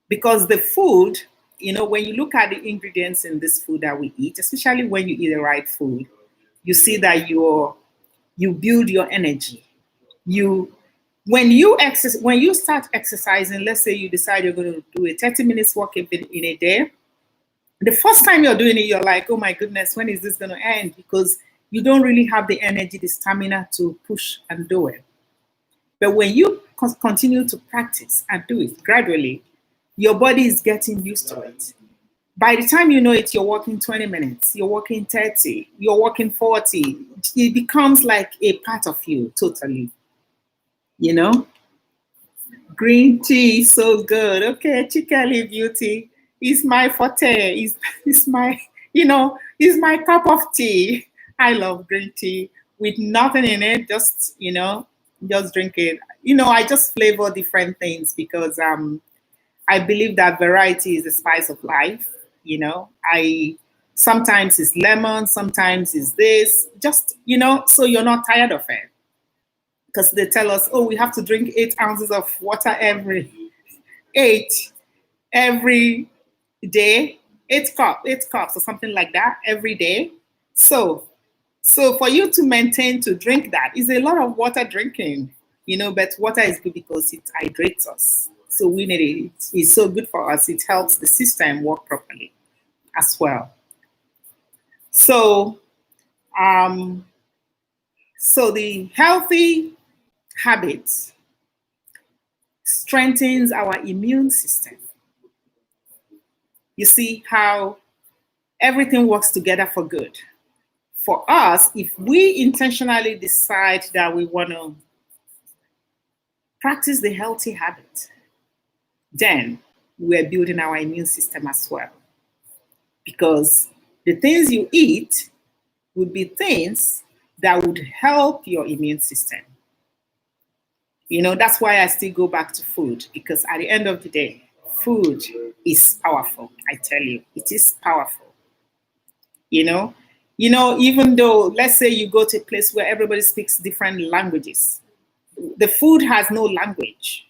Because the food, when you look at the ingredients in this food that we eat, especially when you eat the right food, you see that you build your energy. When you start exercising, let's say you decide you're going to do a 30 minutes walk in a day, the first time you're doing it, you're like, oh my goodness, when is this going to end? Because you don't really have the energy, the stamina to push and do it. But when you continue to practice and do it gradually, your body is getting used to it. By the time you know it, you're walking 20 minutes, you're walking 30, you're walking 40. It becomes like a part of you totally. Green tea, so good. Okay, Chikeli Beauty is my forte. Is my, is my cup of tea. I love green tea with nothing in it. Just, just drink it. I just flavor different things because I believe that variety is the spice of life. I sometimes it's lemon, sometimes it's this. Just, so you're not tired of it. Because they tell us, oh, we have to drink 8 ounces of water every day, 8 cups or something like that every day. So for you to maintain to drink that is a lot of water drinking, But water is good because it hydrates us. So we need it. It's so good for us. It helps the system work properly as well. So, so the healthy habits strengthens our immune system. You see how everything works together for good. For us, if we intentionally decide that we want to practice the healthy habit, then we're building our immune system as well. Because the things you eat would be things that would help your immune system. That's why I still go back to food, because at the end of the day, food is powerful. I tell you, it is powerful. Even though, let's say you go to a place where everybody speaks different languages, the food has no language.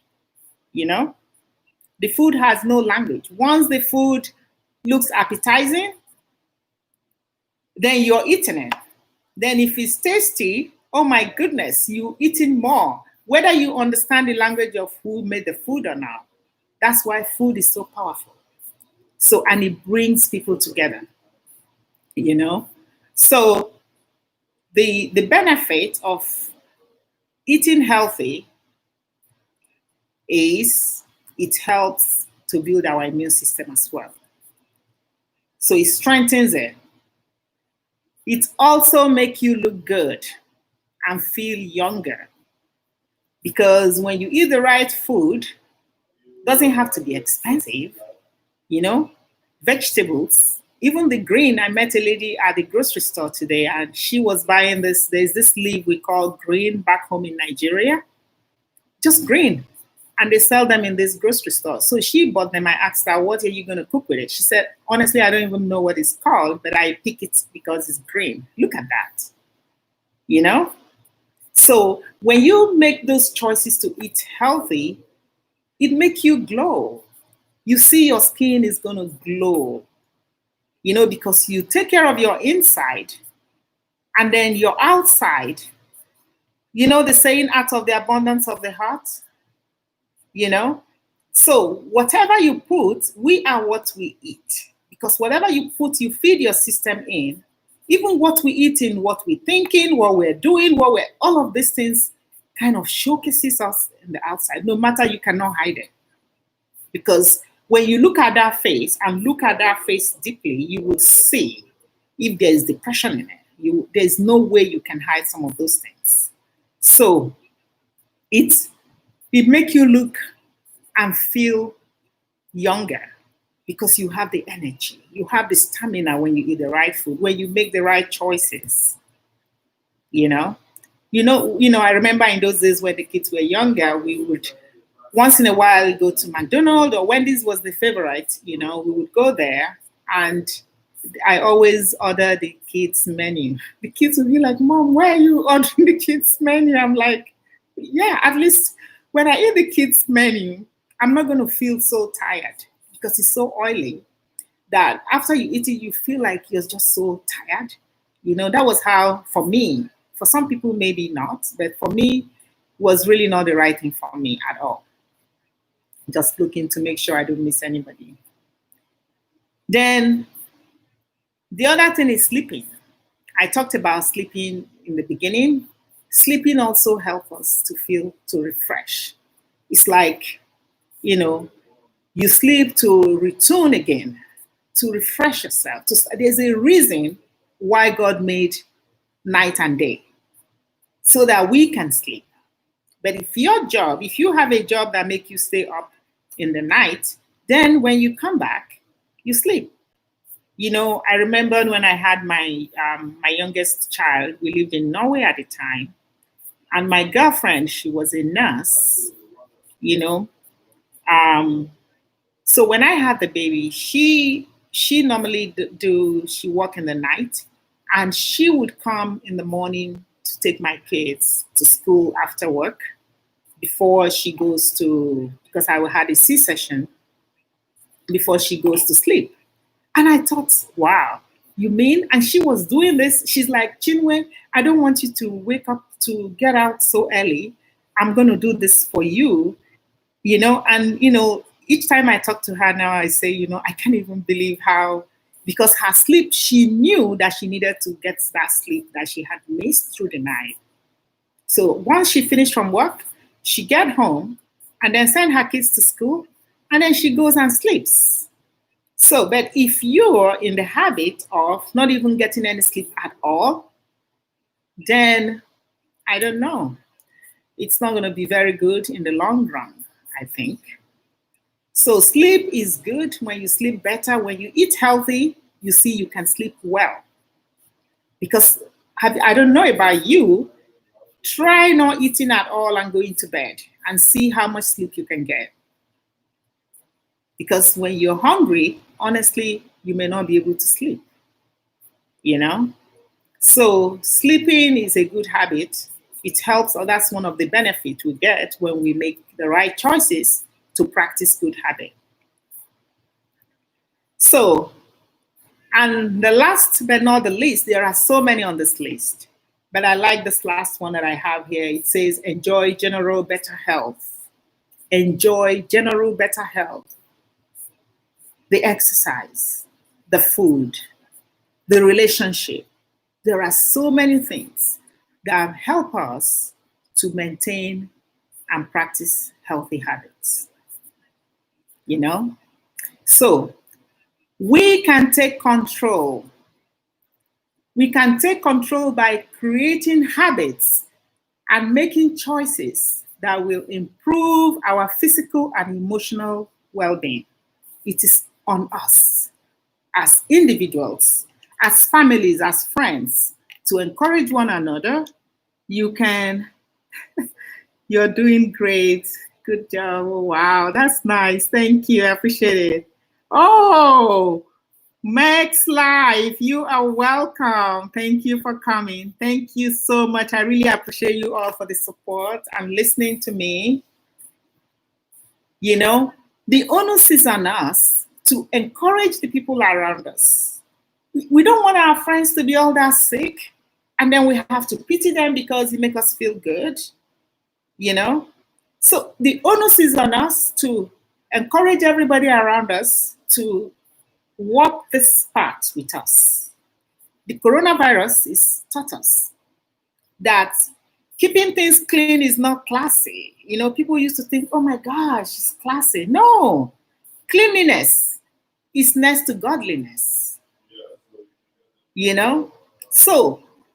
The food has no language. Once the food looks appetizing, then you're eating it. Then if it's tasty, oh my goodness, you're eating more, whether you understand the language of who made the food or not. That's why food is so powerful. So, and it brings people together, So the benefit of eating healthy is it helps to build our immune system as well. So it strengthens it. It also makes you look good and feel younger. Because when you eat the right food, it doesn't have to be expensive, vegetables, even the green. I met a lady at the grocery store today and she was buying this. There's this leaf we call green back home in Nigeria, just green. And they sell them in this grocery store. So she bought them. I asked her, what are you going to cook with it? She said, honestly, I don't even know what it's called, but I pick it because it's green. Look at that. So when you make those choices to eat healthy, it makes you glow. You see your skin is going to glow, because you take care of your inside and then your outside. The saying, out of the abundance of the heart. So whatever you put, we are what we eat. Because whatever you put, you feed your system in. Even what we eat in, what we're thinking, what we're doing, all of these things kind of showcases us in the outside. No matter, you cannot hide it. Because when you look at that face and look at that face deeply, you will see if there is depression in it. There's no way you can hide some of those things. So it makes you look and feel younger because you have the energy, you have the stamina when you eat the right food, when you make the right choices. I remember in those days when the kids were younger, we would once in a while go to McDonald's, or Wendy's was the favorite. We would go there and I always order the kids' menu. The kids would be like, Mom, why are you ordering the kids' menu? I'm like, yeah, at least when I eat the kids' menu, I'm not going to feel so tired because it's so oily that after you eat it, you feel like you're just so tired. That was how, for me, for some people, maybe not, but for me, was really not the right thing for me at all. Just looking to make sure I don't miss anybody. Then the other thing is sleeping. I talked about sleeping in the beginning. Sleeping also helps us to refresh. It's like, you sleep to retune again, to refresh yourself. There's a reason why God made night and day, so that we can sleep. But if you have a job that makes you stay up in the night, then when you come back, you sleep. I remember when I had my youngest child, we lived in Norway at the time, and my girlfriend, she was a nurse, so when I had the baby, she normally she work in the night, and she would come in the morning to take my kids to school after work before she goes to, because I had a C-section, before she goes to sleep. And I thought, wow, you mean? And she was doing this. She's like, Chinwe, I don't want you to wake up to get out so early. I'm going to do this for you, and, each time I talk to her now, I say, I can't even believe how, because her sleep, she knew that she needed to get that sleep that she had missed through the night. So once she finished from work, she get home and then send her kids to school, and then she goes and sleeps. So, but if you're in the habit of not even getting any sleep at all, then I don't know. It's not going to be very good in the long run, I think. So sleep is good when you sleep better. When you eat healthy, you see you can sleep well. Because I don't know about you, try not eating at all and going to bed and see how much sleep you can get. Because when you're hungry, honestly, you may not be able to sleep, So sleeping is a good habit. It helps, or that's one of the benefits we get when we make the right choices to practice good habit. So, and the last but not the least, there are so many on this list, but I like this last one that I have here. It says, enjoy general better health. Enjoy general better health. The exercise, the food, the relationship. There are so many things that help us to maintain and practice healthy habits. So we can take control. We can take control by creating habits and making choices that will improve our physical and emotional well-being. It is on us as individuals, as families, as friends, to encourage one another. You're doing great. Good job. Oh, wow, that's nice. Thank you. I appreciate it. Oh, Max Life, you are welcome. Thank you for coming. Thank you so much. I really appreciate you all for the support and listening to me. The onus is on us to encourage the people around us. We don't want our friends to be all that sick, and then we have to pity them because it makes us feel good, So the onus is on us to encourage everybody around us to walk this path with us. The coronavirus has taught us that keeping things clean is not classy. People used to think, oh my gosh, it's classy. No, cleanliness is next to godliness.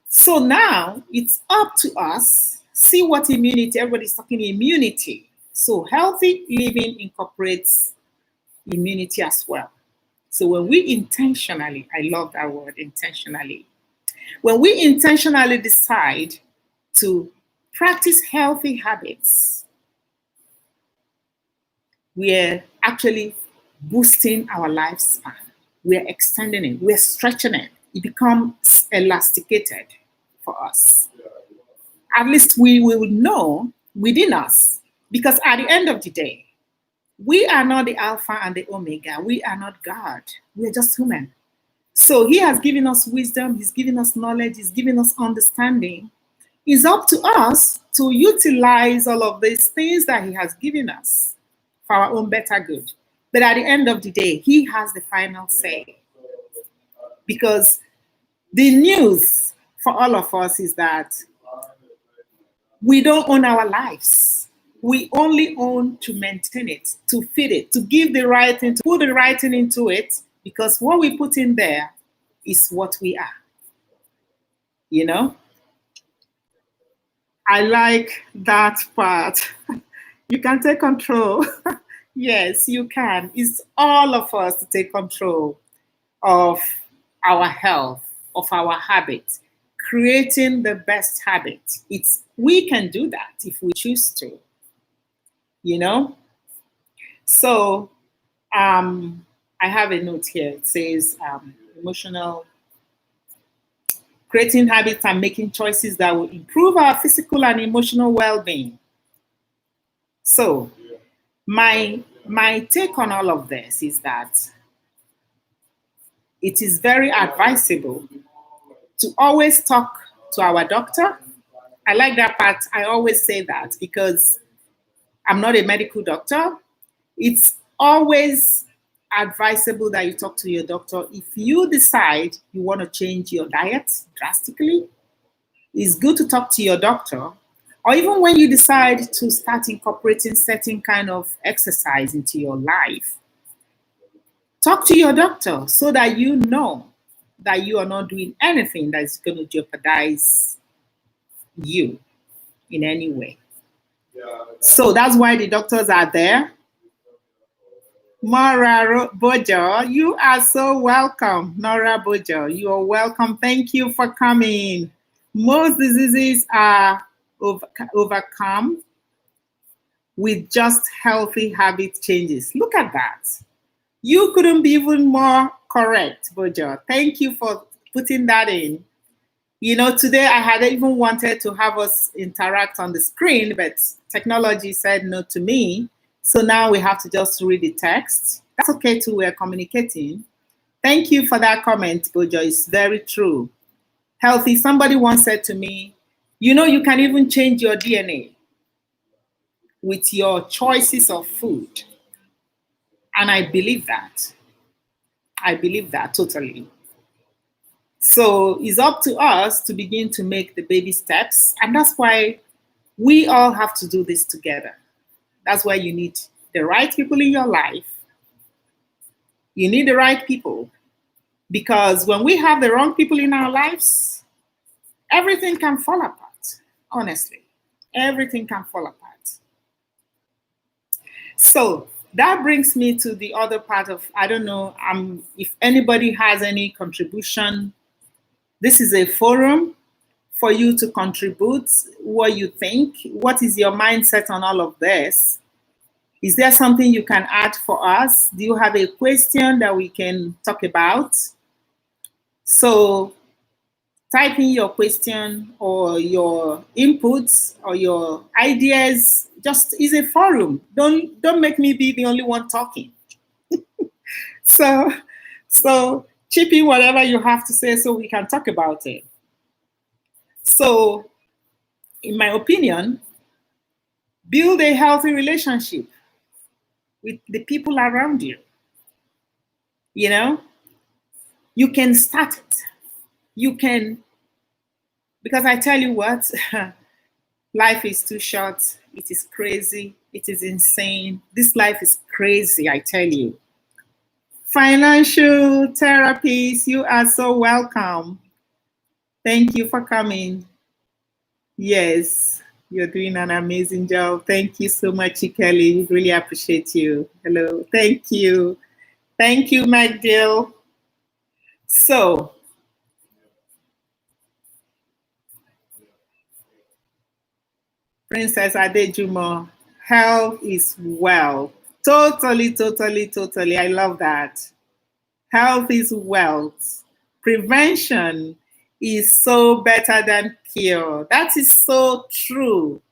So now it's up to us. See what immunity, everybody's talking immunity. So healthy living incorporates immunity as well. So when we intentionally, I love that word, intentionally. When we intentionally decide to practice healthy habits, we're actually boosting our lifespan. We're extending it. We're stretching it. It becomes elasticated for us. At least we will know within us, because at the end of the day, we are not the Alpha and the Omega. We are not God. We are just human. So he has given us wisdom. He's given us knowledge. He's given us understanding. It's up to us to utilize all of these things that he has given us for our own better good. But at the end of the day, he has the final say. Because the news for all of us is that we don't own our lives. We only own to maintain it, to feed it, to give the right thing, to put the right thing into it, because what we put in there is what we are. I like that part. You can take control. Yes, you can. It's all of us to take control of our health, of our habits, creating the best habit. We can do that if we choose to. So I have a note here. It says creating habits and making choices that will improve our physical and emotional well-being. So my take on all of this is that it is very advisable to always talk to our doctor I like that part. I always say that because I'm not a medical doctor. It's always advisable that you talk to your doctor. If you decide you want to change your diet drastically, it's good to talk to your doctor. Or even when you decide to start incorporating certain kind of exercise into your life, talk to your doctor so that you know that you are not doing anything that's going to jeopardize you in any way. So that's why the doctors are there. Nora Bojo, you are so welcome. Nora Bojo, you are welcome. Thank you for coming. Most diseases are overcome with just healthy habit changes. Look at that. You couldn't be even more correct, Bojo. Thank you for putting that in. You know, today I had even wanted to have us interact on the screen, but technology said no to me. So now we have to just read the text. That's okay too, we're communicating. Thank you for that comment, Bojo. It's very true. Healthy, somebody once said to me, you know, you can even change your DNA with your choices of food. And I believe that. I believe that totally. So it's up to us to begin to make the baby steps. And that's why we all have to do this together. That's why you need the right people in your life. You need the right people. Because when we have the wrong people in our lives, everything can fall apart. Honestly, everything can fall apart. So that brings me to the other part of, I don't know if anybody has any contribution. This is a forum for you to contribute what you think. What is your mindset on all of this? Is there something you can add for us? Do you have a question that we can talk about? So type in your question or your inputs or your ideas. Just is a forum. Don't make me be the only one talking. So chip in whatever you have to say so we can talk about it. So, in my opinion, build a healthy relationship with the people around you. You know, you can start it. You can, because I tell you what, life is too short. It is crazy. It is insane. This life is crazy, I tell you. Financial therapists, you are so welcome. Thank you for coming. Yes, you're doing an amazing job. Thank you so much, Kelly. Really appreciate you. Hello. Thank you. Thank you, Magdill. So, Princess Adejumo, health is wealth. Totally. I love that. Health is wealth. Prevention is so better than cure. That is so true.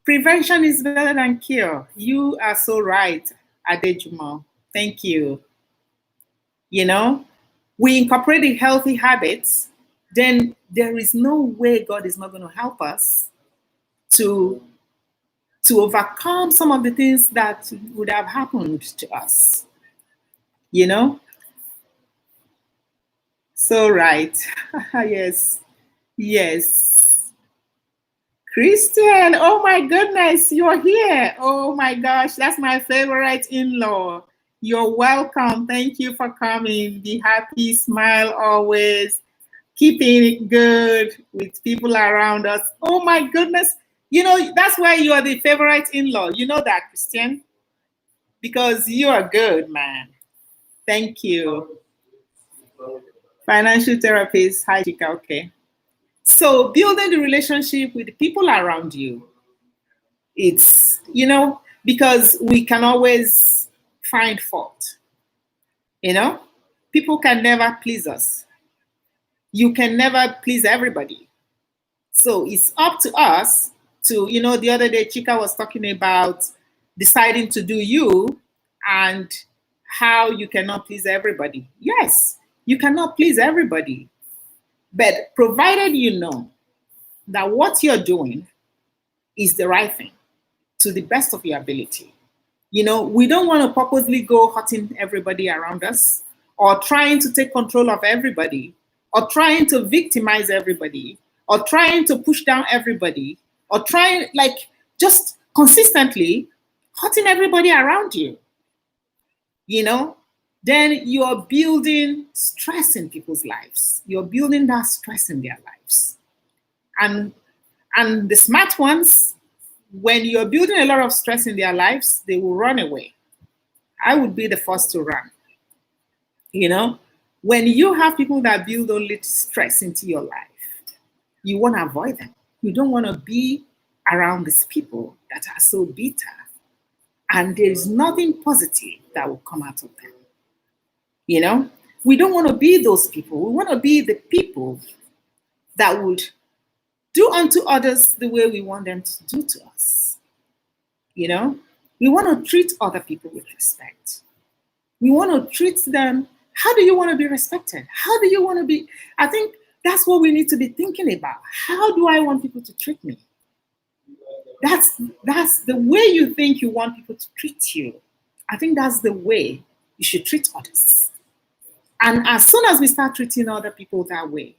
Prevention is better than cure. You are so right, Adejumo. Thank you. You know, we incorporate the healthy habits, then there is no way God is not going to help us to overcome some of the things that would have happened to us. You know? So right. Yes. Christian, oh my goodness, you're here. Oh my gosh, that's my favorite in-law. You're welcome. Thank you for coming. Be happy, smile always. Keeping it good with people around us. Oh my goodness. You know, that's why you are the favorite in-law. You know that, Christian? Because you are good, man. Thank you. Financial therapist. Hi, Chika. Okay. So building the relationship with the people around you, it's, you know, because we can always find fault. You know, people can never please us. You can never please everybody. So it's up to us to, you know, the other day Chika was talking about deciding to do you and how you cannot please everybody. Yes, you cannot please everybody. But provided you know that what you're doing is the right thing to the best of your ability. We don't want to purposely go hurting everybody around us, or trying to take control of everybody, or trying to victimize everybody, or trying to push down everybody, or trying, like, just consistently hurting everybody around you. Then you're building stress in people's lives. You're building that stress in their lives. And the smart ones, when you're building a lot of stress in their lives, they will run away. I would be the first to run. When you have people that build only stress into your life, you want to avoid them. You don't want to be around these people that are so bitter, and there's nothing positive that will come out of them. We don't want to be those people. We want to be the people that would do unto others the way we want them to do to us. We want to treat other people with respect. We want to treat them. How do you want to be respected? How do you want to be? I think that's what we need to be thinking about. How do I want people to treat me? That's the way you think you want people to treat you. I think that's the way you should treat others. And as soon as we start treating other people that way,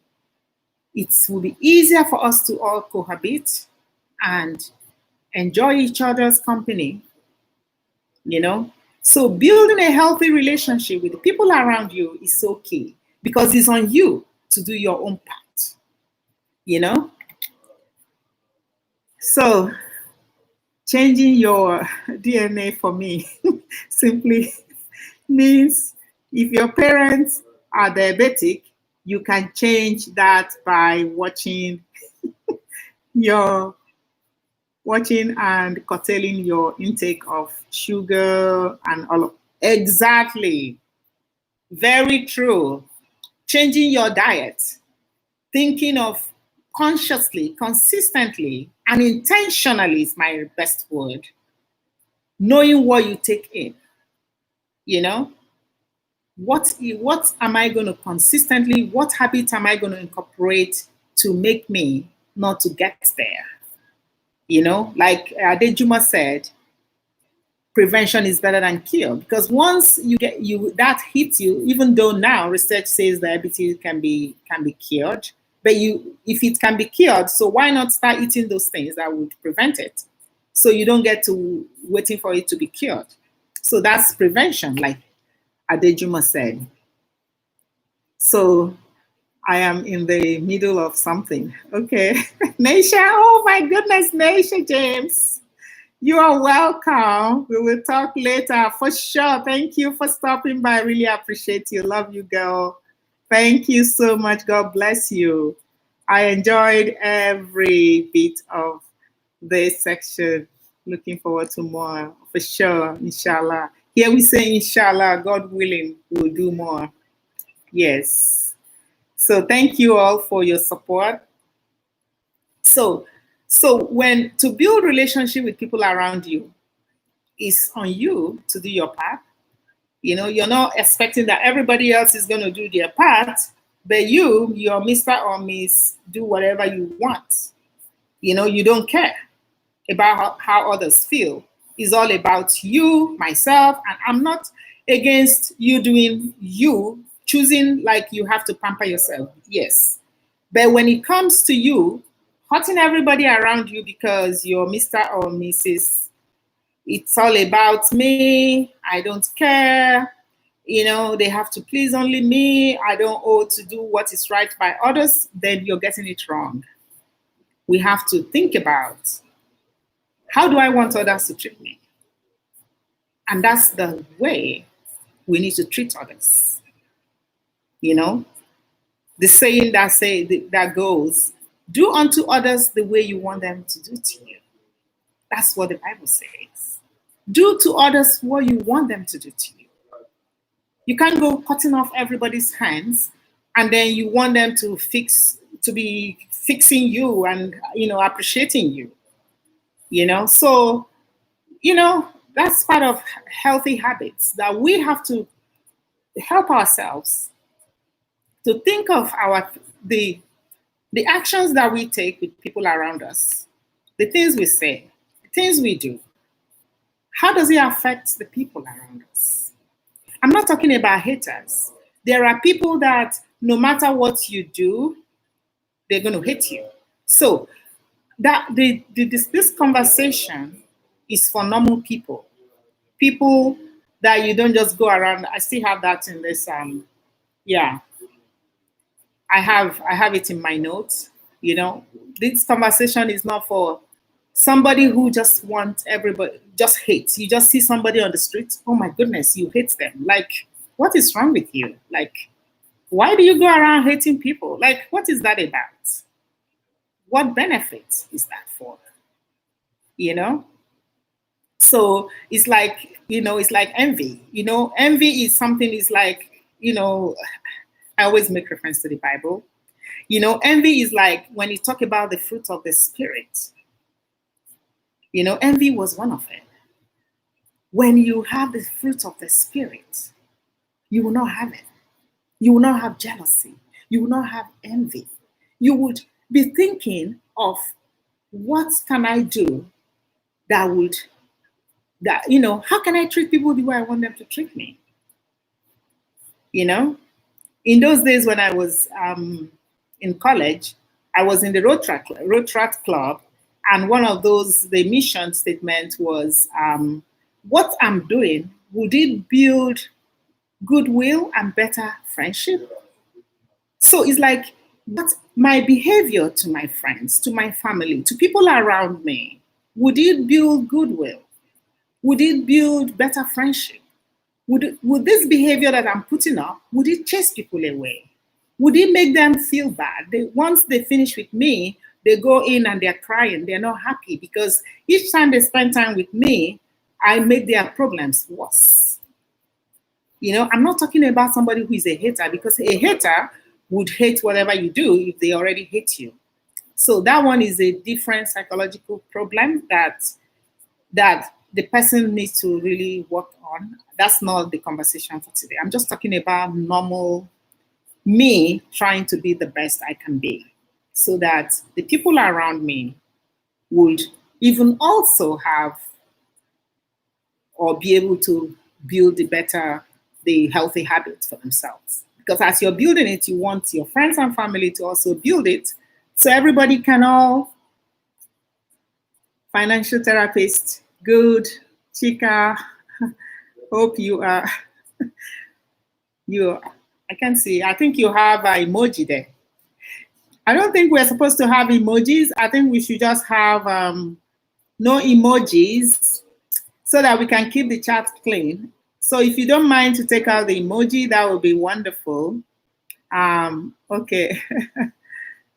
it will be easier for us to all cohabit and enjoy each other's company. So building a healthy relationship with the people around you is so key, because it's on you to do your own part. So changing your DNA for me simply means, if your parents are diabetic, you can change that by watching and curtailing your intake of sugar and all of. Exactly. Very true. Changing your diet, thinking of consciously, consistently, and intentionally is my best word. Knowing what you take in. What am I going to consistently, what habit am I going to incorporate to make me not to get there? Like Adejuma said, prevention is better than cure, because once that hits you, even though now research says diabetes can be cured, but if it can be cured, so why not start eating those things that would prevent it, so you don't get to waiting for it to be cured? So that's prevention, like Adejuma said. So I am in the middle of something. Okay. Naisha, oh my goodness, Naisha James. You are welcome. We will talk later for sure. Thank you for stopping by. I really appreciate you. Love you, girl. Thank you so much. God bless you. I enjoyed every bit of this section. Looking forward to more for sure. Inshallah. Here we say, inshallah, God willing, we'll do more. Yes. So thank you all for your support. So when to build relationship with people around you, is on you to do your part. You're not expecting that everybody else is going to do their part, but you're Mr. or Miss, do whatever you want. You don't care about how others feel. It's all about you, myself, and I'm not against you doing you, choosing like you have to pamper yourself. Yes. But when it comes to you, hurting everybody around you because you're Mr. or Mrs., it's all about me, I don't care, they have to please only me, I don't owe to do what is right by others, then you're getting it wrong. We have to think about, how do I want others to treat me? And that's the way we need to treat others. The saying that goes, do unto others the way you want them to do to you. That's what the Bible says. Do to others what you want them to do to you. You can't go cutting off everybody's hands and then you want them to be fixing you and appreciating you. So that's part of healthy habits, that we have to help ourselves to think of The actions that we take with people around us, the things we say, the things we do, how does it affect the people around us? I'm not talking about haters. There are people that no matter what you do, they're going to hate you. So that this conversation is for normal people, people that you don't just go around. I still have that in this. Yeah, I have it in my notes. You know, this conversation is not for somebody who just wants everybody, just hates. You just see somebody on the street, oh my goodness, you hate them. Like, what is wrong with you? Like, why do you go around hating people? Like, what is that about? What benefit is that for? You know? So it's like, it's like envy. Envy is something, is like, I always make reference to the Bible. Envy is like when you talk about the fruit of the spirit. Envy was one of it. When you have the fruit of the spirit, you will not have it. You will not have jealousy. You will not have envy. You would be thinking of, what can I do that how can I treat people the way I want them to treat me? In those days when I was in college, I was in the road track club, and one of the mission statement was, what I'm doing, would it build goodwill and better friendship? So it's like, what my behavior to my friends, to my family, to people around me, would it build goodwill? Would it build better friendship? Would this behavior that I'm putting up, would it chase people away? Would it make them feel bad? Once they finish with me, they go in and they're crying. They're not happy because each time they spend time with me, I make their problems worse. I'm not talking about somebody who is a hater, because a hater would hate whatever you do if they already hate you. So that one is a different psychological problem that the person needs to really work on. That's not the conversation for today. I'm just talking about normal me trying to be the best I can be, so that the people around me would even also have, or be able to build the healthy habits for themselves. Because as you're building it, you want your friends and family to also build it, so everybody can all, financial therapist, good, Chika, hope you are, I can see, I think you have an emoji there. I don't think we're supposed to have emojis. I think we should just have no emojis, so that we can keep the chat clean. So if you don't mind to take out the emoji, that would be wonderful. Okay.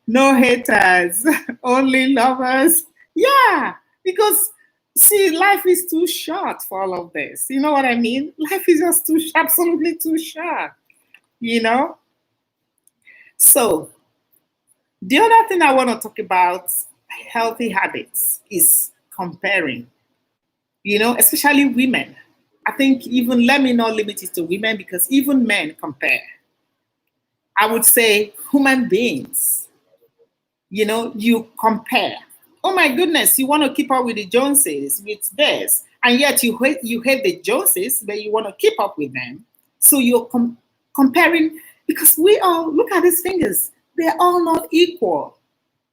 No haters, only lovers. Yeah, because see, life is too short for all of this. You know what I mean? Life is just absolutely too short. So the other thing I want to talk about, healthy habits, is comparing. Especially women. I think, even, let me not limit it to women, because even men compare. I would say human beings, you compare. Oh my goodness, you want to keep up with the Joneses, with this, and yet you hate the Joneses, but you want to keep up with them. So you're comparing, because we all, look at these fingers, they're all not equal.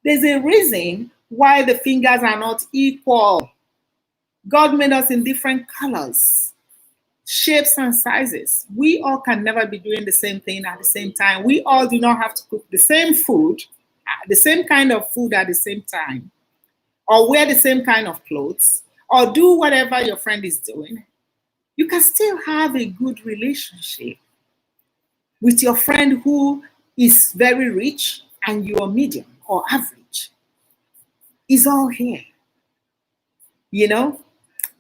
There's a reason why the fingers are not equal. God made us in different colors, shapes, and sizes. We all can never be doing the same thing at the same time. We all do not have to cook the same food, the same kind of food at the same time, or wear the same kind of clothes, or do whatever your friend is doing. You can still have a good relationship with your friend who is very rich and you are medium or average. It's all here.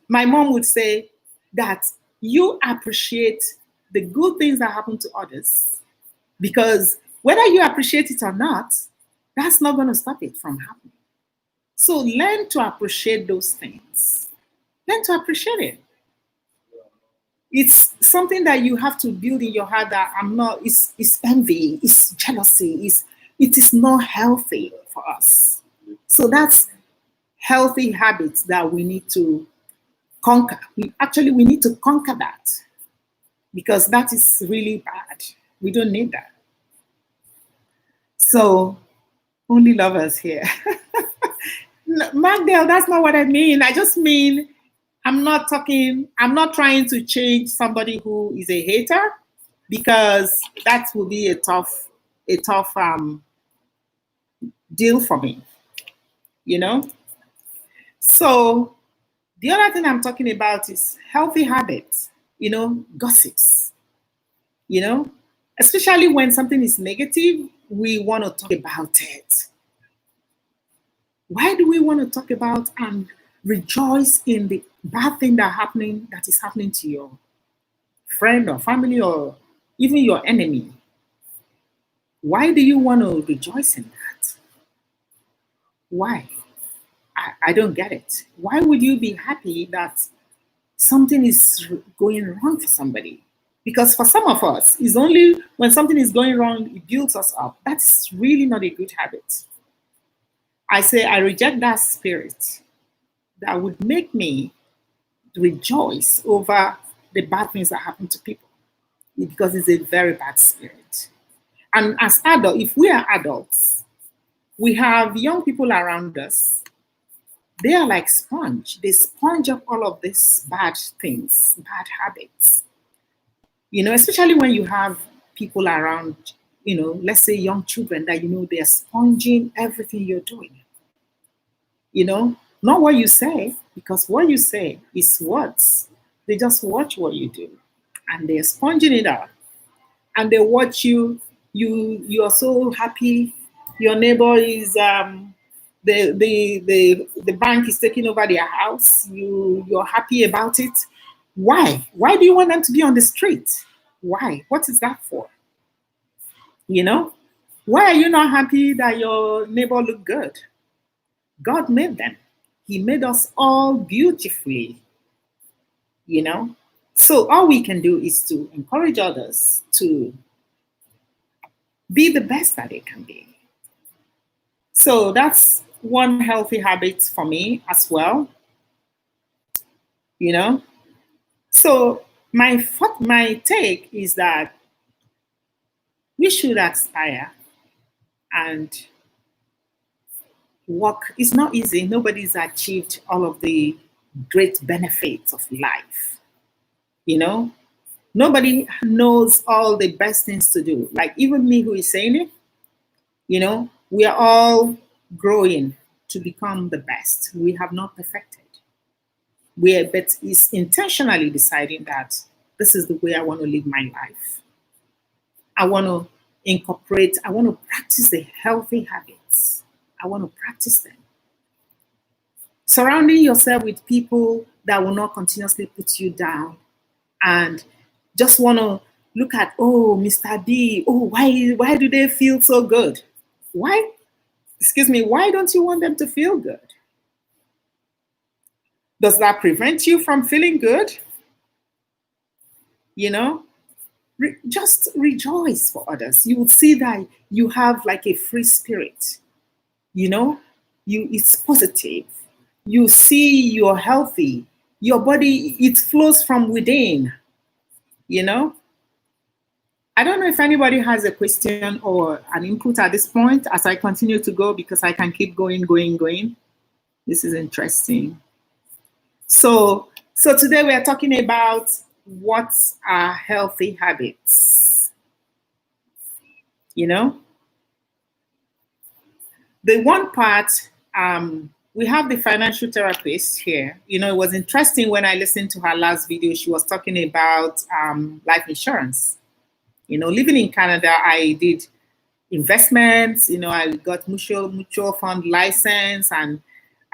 My mom would say that you appreciate the good things that happen to others, because whether you appreciate it or not, that's not going to stop it from happening. So learn to appreciate those things. Learn to appreciate it. It's something that you have to build in your heart, that I'm not, it's envy, it's jealousy, it is not healthy for us. So that's healthy habits that we need to conquer. We need to conquer that, because that is really bad. We don't need that. So, only lovers here. Magdale, that's not what I mean. I just mean I'm not trying to change somebody who is a hater, because that will be a tough deal for me, you know? So the other thing I'm talking about is healthy habits, gossips, especially when something is negative, we want to talk about it. Why do we want to talk about and rejoice in the bad thing that is happening to your friend or family or even your enemy? Why do you want to rejoice in that? Why? I don't get it. Why would you be happy that something is going wrong for somebody? Because for some of us, it's only when something is going wrong, it builds us up. That's really not a good habit. I say I reject that spirit that would make me rejoice over the bad things that happen to people, because it's a very bad spirit. And as adults, if we are adults, we have young people around us. They are like sponge. They sponge up all of these bad things, bad habits. Especially when you have people around, let's say young children that they're sponging everything you're doing. Not what you say, because what you say is words. They just watch what you do, and they're sponging it out. And they watch you. You're so happy. Your neighbor is the bank is taking over their house. You're happy about it. Why? Why do you want them to be on the street? Why? What is that for? Why are you not happy that your neighbor look good? God made them. He made us all beautifully. So all we can do is to encourage others to be the best that they can be. So that's one healthy habit for me as well. So my take is that we should aspire and work. It's not easy. Nobody's achieved all of the great benefits of life. Nobody knows all the best things to do. Like even me who is saying it, we are all growing to become the best. We have not perfected. But it's intentionally deciding that this is the way I want to live my life. I want to practice the healthy habits. I want to practice them. Surrounding yourself with people that will not continuously put you down and just want to look at, oh, Mr. D, oh, why do they feel so good? Why don't you want them to feel good? Does that prevent you from feeling good? Just rejoice for others. You will see that you have like a free spirit. It's positive. You see you're healthy. Your body, it flows from within. I don't know if anybody has a question or an input at this point as I continue to go, because I can keep going. This is interesting. So today we are talking about what are healthy habits. The one part, we have the financial therapist here. It was interesting when I listened to her last video. She was talking about life insurance. Living in Canada, I did investments. I got mutual fund license, and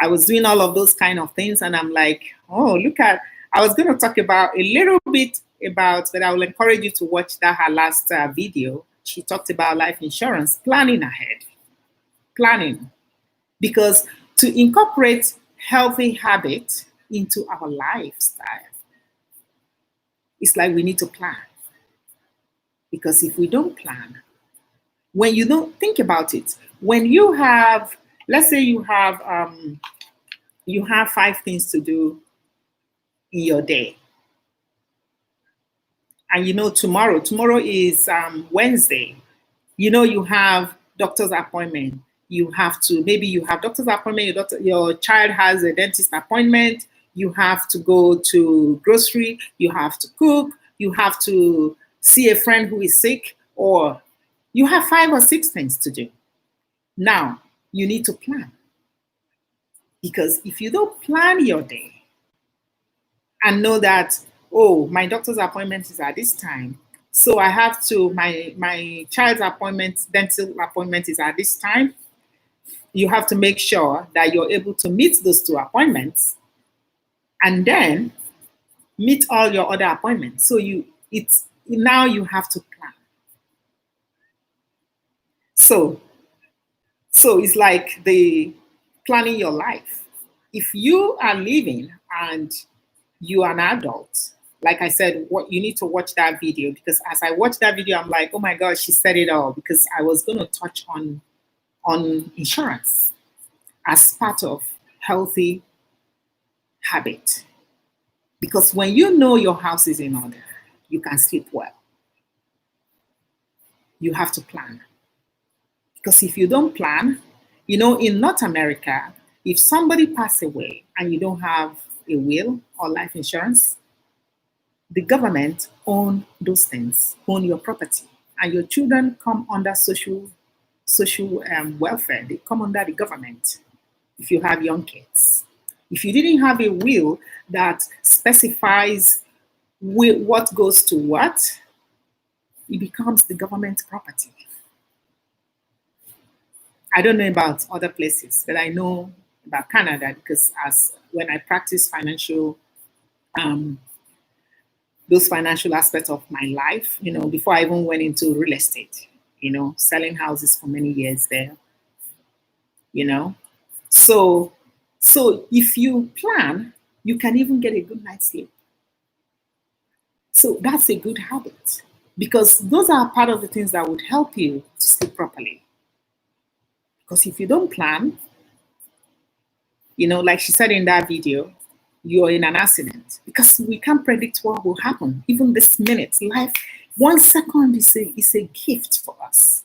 I was doing all of those kind of things. And I'm like, oh, I was going to talk about a little bit about, but I will encourage you to watch her last video. She talked about life insurance, planning ahead, because to incorporate healthy habits into our lifestyle, it's like we need to plan. Because if we don't plan, When you don't think about it, when you have, let's say you have 5 things to do in your day, and tomorrow is Wednesday. You have doctor's appointment. Maybe you have doctor's appointment. Your child has a dentist appointment. You have to go to grocery. You have to cook. You have to see a friend who is sick, or you have 5 or 6 things to do. Now, you need to plan. Because if you don't plan your day and know that, oh, my doctor's appointment is at this time, so I have to, my child's appointment, dental appointment is at this time, you have to make sure that you're able to meet those 2 appointments and then meet all your other appointments. So now you have to plan. So it's like planning your life. If you are living and you are an adult, like I said, you need to watch that video, because as I watched that video, I'm like, oh my God, she said it all, because I was going to touch on insurance as part of healthy habit. Because when you know your house is in order, you can sleep well. You have to plan. Because if you don't plan, in North America, if somebody passes away and you don't have a will or life insurance, the government own those things, own your property, and your children come under social welfare. They come under the government if you have young kids. If you didn't have a will that specifies what goes to what, it becomes the government property. I don't know about other places, but I know about Canada, because when I practice those financial aspects of my life, before I even went into real estate, selling houses for many years there, So if you plan, you can even get a good night's sleep. So that's a good habit, because those are part of the things that would help you to sleep properly. Because if you don't plan, like she said in that video, you're in an accident, because we can't predict what will happen. Even this minute, life, 1 second is a gift for us.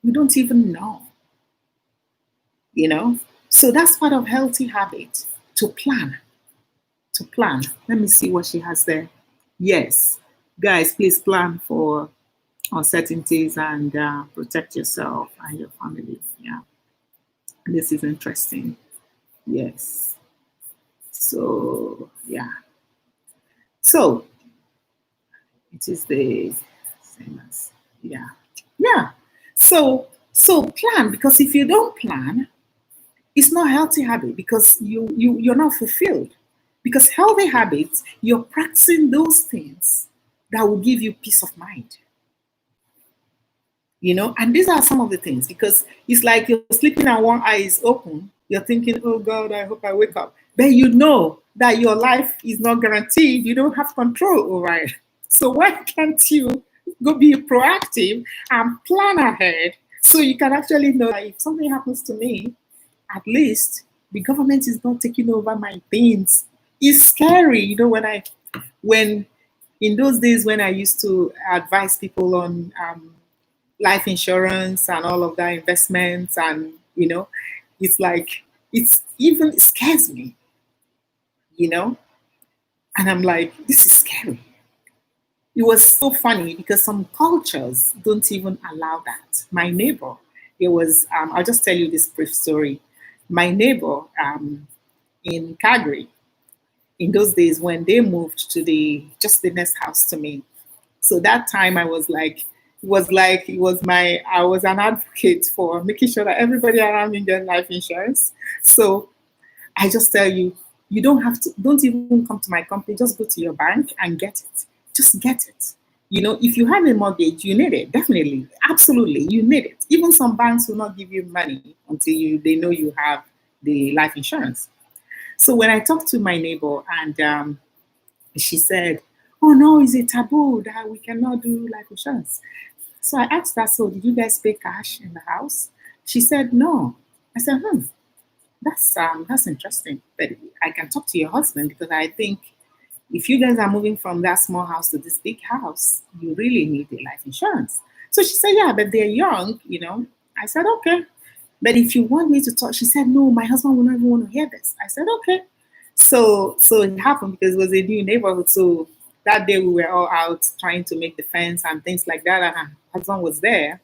We don't even know, So that's part of healthy habit, to plan. Let me see what she has there. Yes, guys, please plan for uncertainties and protect yourself and your family. Yeah, this is interesting. Yes. So yeah. So it is the same as yeah. So plan, because if you don't plan, it's not a healthy habit, because you're not fulfilled. Because healthy habits, you're practicing those things that will give you peace of mind. And these are some of the things, because it's like you're sleeping and one eye is open. You're thinking, oh God, I hope I wake up. But you know that your life is not guaranteed. You don't have control over it. So why can't you go be proactive and plan ahead, so you can actually know that if something happens to me, at least the government is not taking over my things. It's scary, when in those days when I used to advise people on life insurance and all of that, investments, and it's like, it scares me, and I'm like, this is scary. It was so funny, because some cultures don't even allow that. My neighbor, I'll just tell you this brief story. My neighbor in Calgary, in those days when they moved to just the next house to me. So that time I was an advocate for making sure that everybody around me gets life insurance. So I just tell you, you don't even come to my company, just go to your bank and get it. Just get it. If you have a mortgage, you need it, definitely, absolutely, you need it. Even some banks will not give you money until they know you have the life insurance. So when I talked to my neighbor, and she said, oh no, it's a taboo that we cannot do life insurance. So I asked her, so did you guys pay cash in the house? She said, no. I said, that's interesting. But I can talk to your husband because I think if you guys are moving from that small house to this big house, you really need a life insurance. So she said, yeah, but they're young, you know. I said, okay. But if you want me to talk, she said, no, my husband will not even want to hear this. I said, okay. So it happened because it was a new neighborhood. So that day we were all out trying to make the fence and things like that. And her husband was there.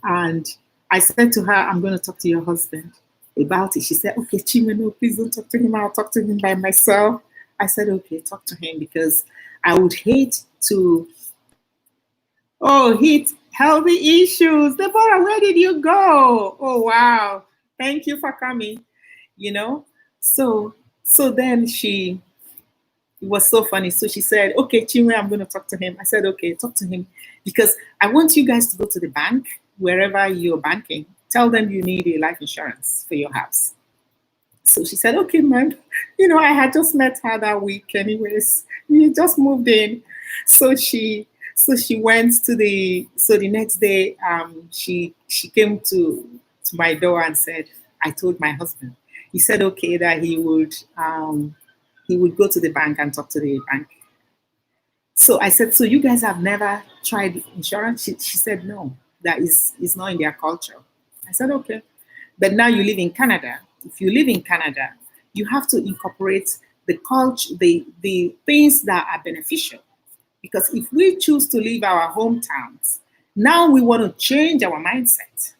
And I said to her, I'm going to talk to your husband about it. She said, okay, Chima, no, please don't talk to him. I'll talk to him by myself. I said, okay, talk to him because I would hate to, hit healthy issues. Deborah, where did you go? Oh, wow. Thank you for coming, you know. So then it was so funny. So she said, okay, Chinwe, I'm going to talk to him. I said, okay, talk to him because I want you guys to go to the bank, wherever you're banking. Tell them you need a life insurance for your house. So she said, okay, ma'am. You know, I had just met her that week anyways. We just moved in. So she went to the next day, she came to my door and said, I told my husband. He said, okay, that he would go to the bank and talk to the bank. So I said, so you guys have never tried insurance? She said, no, that is not in their culture. I said, okay. But now you live in Canada. If you live in Canada, you have to incorporate the culture, the things that are beneficial. Because if we choose to leave our hometowns, now we want to change our mindset.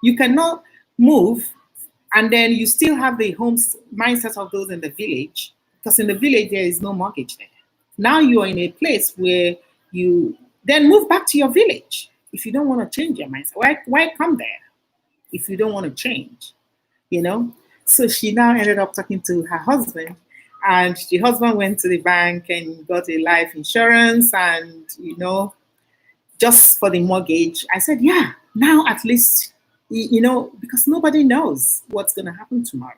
You cannot move and then you still have the homes mindset of those in the village, because in the village there is no mortgage there. Now you are in a place where you then move back to your village. If you don't want to change your mindset, why come there if you don't want to change? You know? So she now ended up talking to her husband, and the husband went to the bank and got a life insurance and, you know, just for the mortgage. I said, yeah, now at least, you know, because nobody knows what's going to happen tomorrow.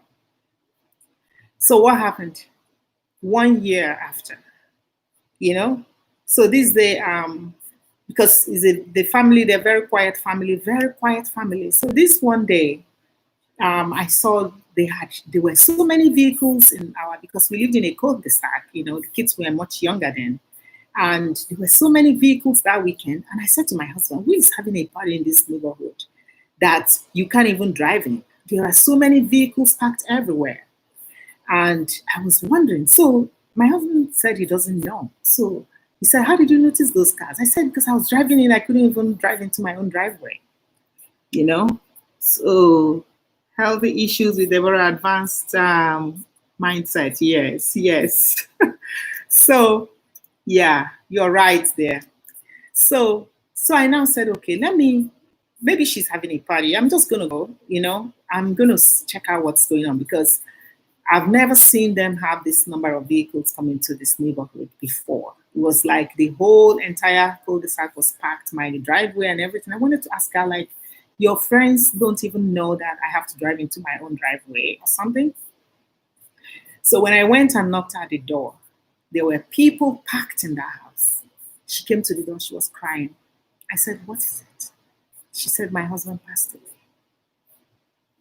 So what happened? 1 year after, you know, so this day, because the family, they're very quiet family. So this one day, I saw there were so many vehicles in because we lived in a cul-de-sac, you know, the kids were much younger then. And there were so many vehicles that weekend. And I said to my husband, who is having a party in this neighborhood that you can't even drive in? There are so many vehicles parked everywhere. And I was wondering. So my husband said he doesn't know. So he said, how did you notice those cars? I said, because I was driving in, I couldn't even drive into my own driveway, you know? So healthy issues with a very advanced mindset. Yes. So, yeah, you're right there. So I now said, okay, maybe she's having a party. I'm just going to go, you know, I'm going to check out what's going on because I've never seen them have this number of vehicles come into this neighborhood before. It was like the whole entire cul-de-sac was packed, my driveway and everything. I wanted to ask her, like, your friends don't even know that I have to drive into my own driveway or something? So when I went and knocked at the door, there were people packed in the house. She came to the door, she was crying. I said, what is it? She said, my husband passed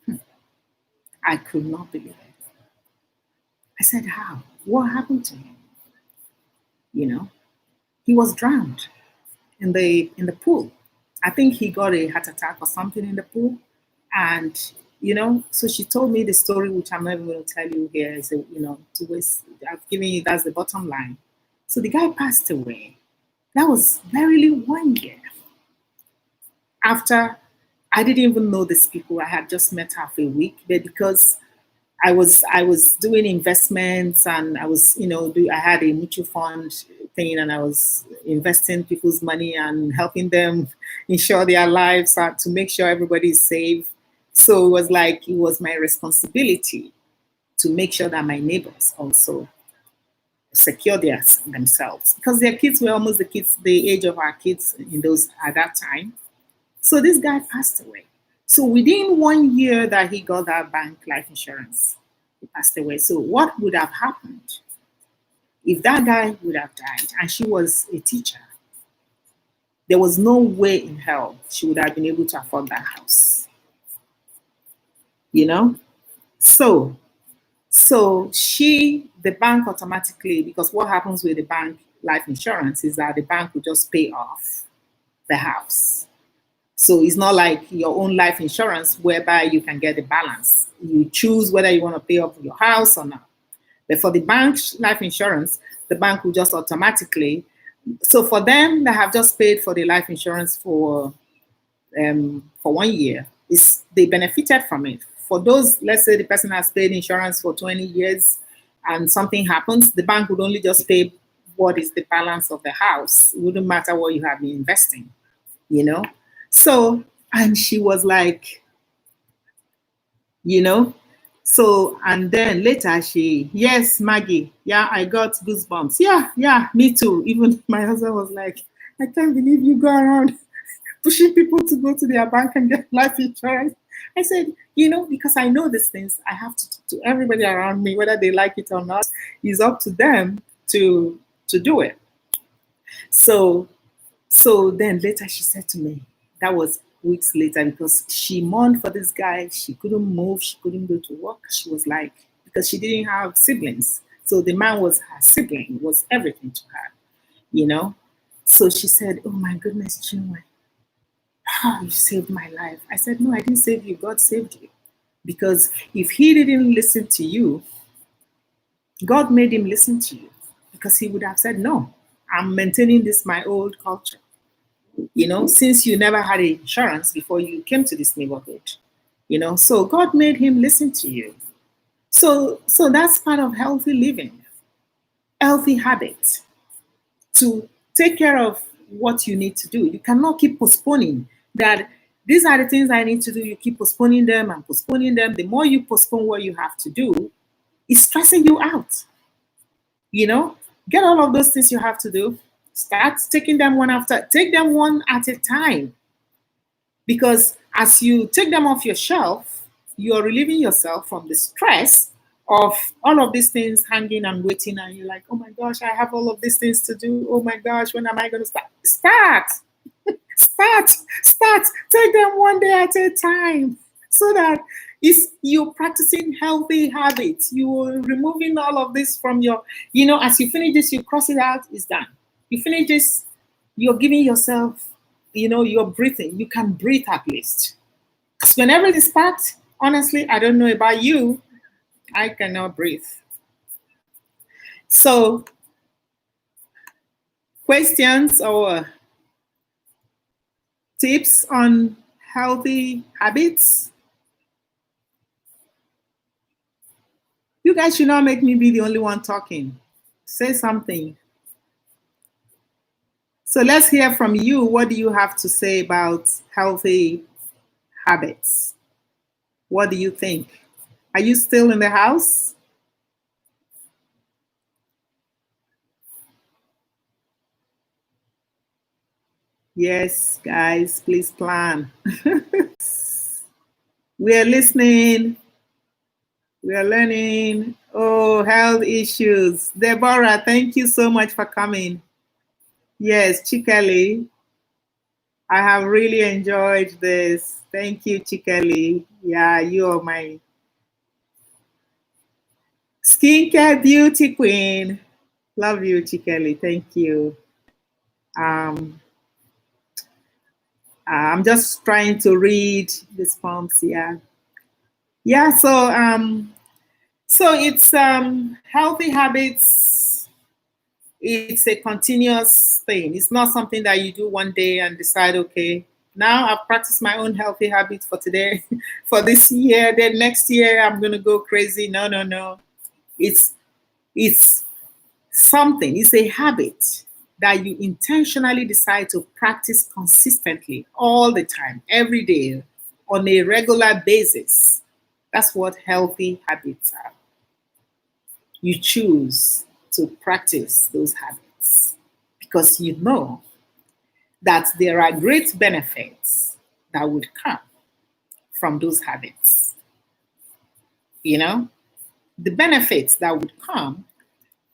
away. I could not believe it. I said, how? What happened to him? You know, he was drowned in the pool. I think he got a heart attack or something in the pool. And, you know, so she told me the story, which I'm not even going to tell you here. So, you know, I've given you, that's the bottom line. So the guy passed away. That was barely 1 year. After, I didn't even know these people. I had just met her for a week, but because I was doing investments and I was, you know, I had a mutual fund thing and I was investing people's money and helping them insure their lives to make sure everybody is safe. So it was like, it was my responsibility to make sure that my neighbors also secure themselves, because their kids were almost the age of our kids at that time. So this guy passed away. So within 1 year that he got that bank life insurance, he passed away. So what would have happened if that guy would have died and she was a teacher? there was no way in hell she would have been able to afford that house. You know? So the bank automatically, because what happens with the bank life insurance is that the bank will just pay off the house. So it's not like your own life insurance whereby you can get the balance. You choose whether you want to pay off your house or not. But for the bank life insurance, the bank will just automatically. So for them that have just paid for the life insurance for 1 year, they benefited from it. For those, let's say the person has paid insurance for 20 years and something happens, the bank would only just pay what is the balance of the house. It wouldn't matter what you have been investing, you know? So, and she was like, you know, so, and then later yes, Maggie, yeah, I got goosebumps. Yeah, me too. Even my husband was like, I can't believe you go around pushing people to go to their bank and get life insurance. I said, you know, because I know these things, I have to talk to everybody around me, whether they like it or not. It's up to them to do it. So then later she said to me, that was weeks later, because she mourned for this guy. She couldn't move. She couldn't go to work. She was like, because she didn't have siblings. So the man was her sibling, was everything to her, you know? So she said, oh my goodness, Chinwe, you saved my life. I said, no, I didn't save you. God saved you. Because if he didn't listen to you, God made him listen to you, because he would have said, no, I'm maintaining this, my old culture. You know, since you never had insurance before you came to this neighborhood, you know, so God made him listen to you. So that's part of healthy living, healthy habits, to take care of what you need to do. You cannot keep postponing that. These are the things I need to do. You keep postponing them and postponing them. The more you postpone what you have to do, it's stressing you out. You know, get all of those things you have to do. Start taking them take them one at a time. Because as you take them off your shelf, you're relieving yourself from the stress of all of these things hanging and waiting. And you're like, oh my gosh, I have all of these things to do. Oh my gosh, when am I going to start? Start. Take them one day at a time, so that you're practicing healthy habits. You're removing all of this from your, you know, as you finish this, you cross it out, it's done. You finish this, you're giving yourself, you know, you're breathing. You can breathe at least. Because whenever it starts, honestly, I don't know about you, I cannot breathe. So, questions or tips on healthy habits? You guys should not make me be the only one talking. Say something. So let's hear from you. What do you have to say about healthy habits? What do you think? Are you still in the house? Yes, guys, please plan. We are listening. We are learning. Oh, health issues. Deborah, thank you so much for coming. Yes, Chikali, I have really enjoyed this. Thank you, Chikali. Yeah, you are my skincare beauty queen. Love you, Chikali. Thank you. I'm just trying to read these poems. Yeah. Yeah, so it's healthy habits. It's a continuous thing. It's not something that you do one day and decide, okay, now I've practiced my own healthy habits for today, for this year. Then next year I'm gonna go crazy. No. It's something. It's a habit that you intentionally decide to practice consistently all the time, every day, on a regular basis. That's what healthy habits are. You choose to practice those habits because you know that there are great benefits that would come from those habits. You know, the benefits that would come.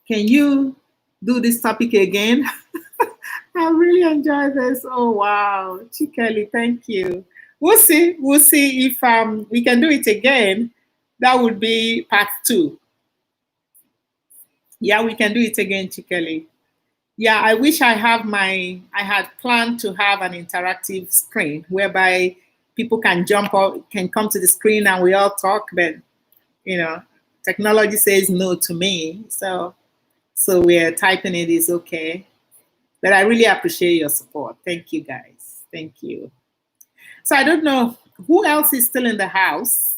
Can you do this topic again? I really enjoyed this. Oh wow, Chikeli, thank you. We'll see. We'll see if we can do it again. That would be part 2. Yeah, we can do it again, Chikeli. Yeah, I wish I had planned to have an interactive screen whereby people can jump up, can come to the screen and we all talk, but you know, technology says no to me. So we're typing it is okay. But I really appreciate your support. Thank you guys. Thank you. So I don't know who else is still in the house.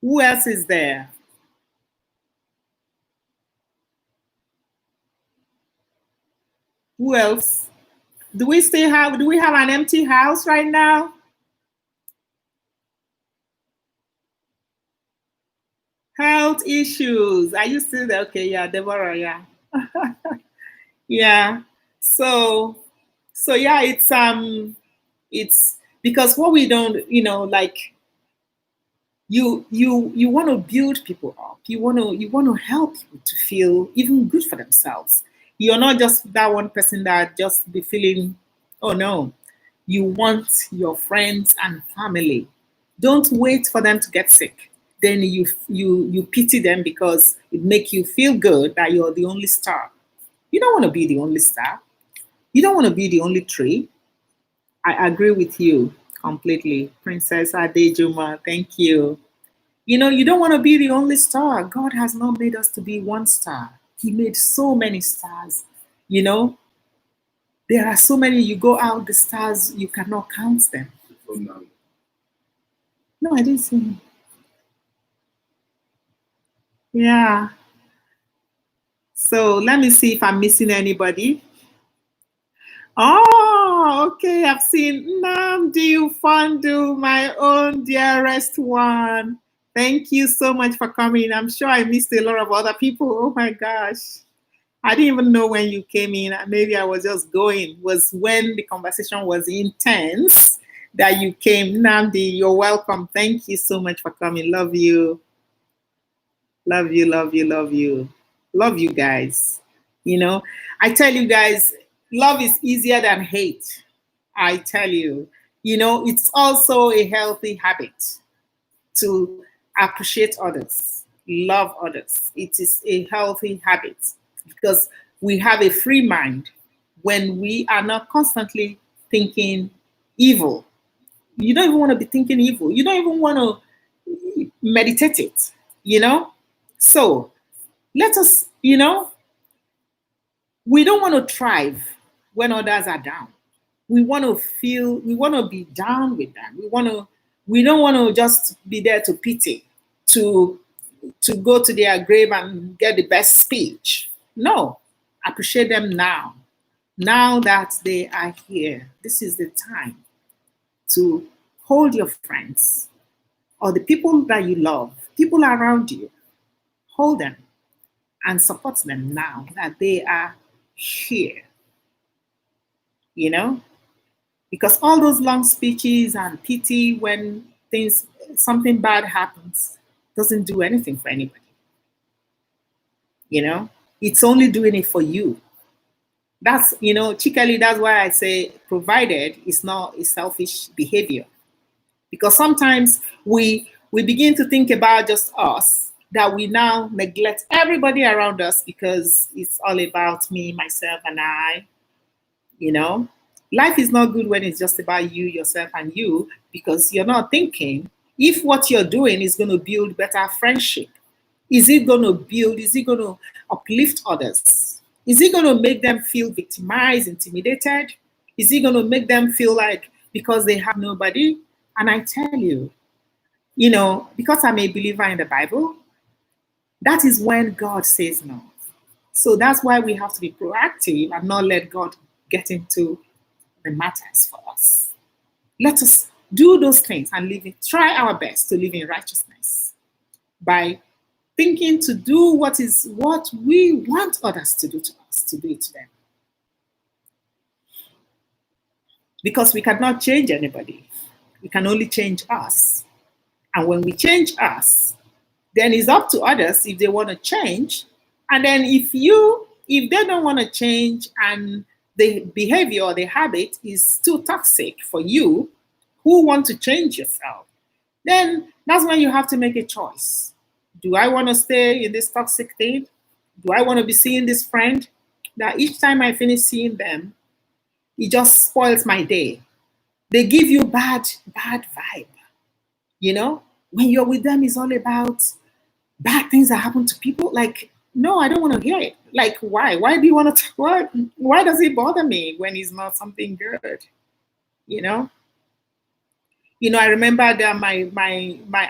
Who else is there? Who else? Do we have an empty house right now? Health issues. Are you still there? Okay, yeah, Deborah, yeah. Yeah. So yeah, it's because what we don't, like you want to build people up. You want to help people to feel even good for themselves. You're not just that one person that just be feeling, oh no. You want your friends and family. Don't wait for them to get sick. Then you pity them because it make you feel good that you're the only star. You don't want to be the only star. You don't want to be the only tree. I agree with you completely. Princess Adejuma, thank you. You don't want to be the only star. God has not made us to be one star. He made so many stars. You know, there are so many. You go out, the stars, you cannot count them. No, I didn't see him. Yeah. So let me see if I'm missing anybody. Oh, okay. I've seen Namdi Ufandu, my own dearest one. Thank you so much for coming. I'm sure I missed a lot of other people. Oh my gosh. I didn't even know when you came in. Maybe I was just going. It was when the conversation was intense that you came. Namdi, you're welcome. Thank you so much for coming. Love you. Love you, love you, love you. Love you guys. I tell you guys, love is easier than hate. I tell you, it's also a healthy habit to appreciate others, love others. It is a healthy habit because we have a free mind when we are not constantly thinking evil. You don't even want to be thinking evil. You don't even want to meditate it, So let us, we don't want to thrive when others are down. We want to be down with them. We don't want to just be there to pity, to go to their grave and get the best speech. No, appreciate them now. Now that they are here, this is the time to hold your friends or the people that you love, people around you, hold them and support them now that they are here, because all those long speeches and pity when something bad happens doesn't do anything for anybody. It's only doing it for you. That's, Chikali, that's why I say provided is not a selfish behavior. Because sometimes we begin to think about just us, that we now neglect everybody around us because it's all about me, myself, and I. Life is not good when it's just about you, yourself, and you, because you're not thinking if what you're doing is going to build better friendship. Is it going to uplift others? Is it going to make them feel victimized, intimidated? Is it going to make them feel like because they have nobody? And I tell you, because I'm a believer in the Bible, that is when God says no. So that's why we have to be proactive and not let God get into the matters for us. Let us do those things and try our best to live in righteousness by thinking to do what we want others to do to us, to do it to them. Because we cannot change anybody. We can only change us. And when we change us, then it's up to others if they want to change. And then if you if they don't want to change and the behavior or the habit is too toxic for you, who want to change yourself, then that's when you have to make a choice. Do I want to stay in this toxic thing? Do I want to be seeing this friend that each time I finish seeing them, it just spoils my day? They give you bad vibe. You know, when you're with them, it's all about bad things that happen to people. Like, no, I don't want to hear it. Like, why? Why do you want to? Why does it bother me when it's not something good? You know. I remember that my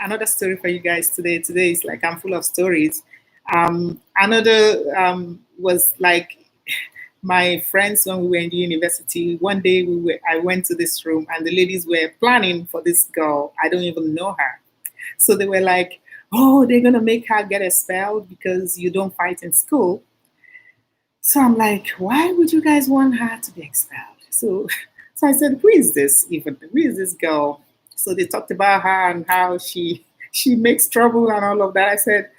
another story for you guys today. Today is like I'm full of stories. Another was like my friends when we were in the university. One day I went to this room and the ladies were planning for this girl. I don't even know her. So they were like, oh, they're gonna make her get expelled because you don't fight in school. So I'm like, why would you guys want her to be expelled? So I said, who is this even? Who is this girl? So they talked about her and how she makes trouble and all of that. I said,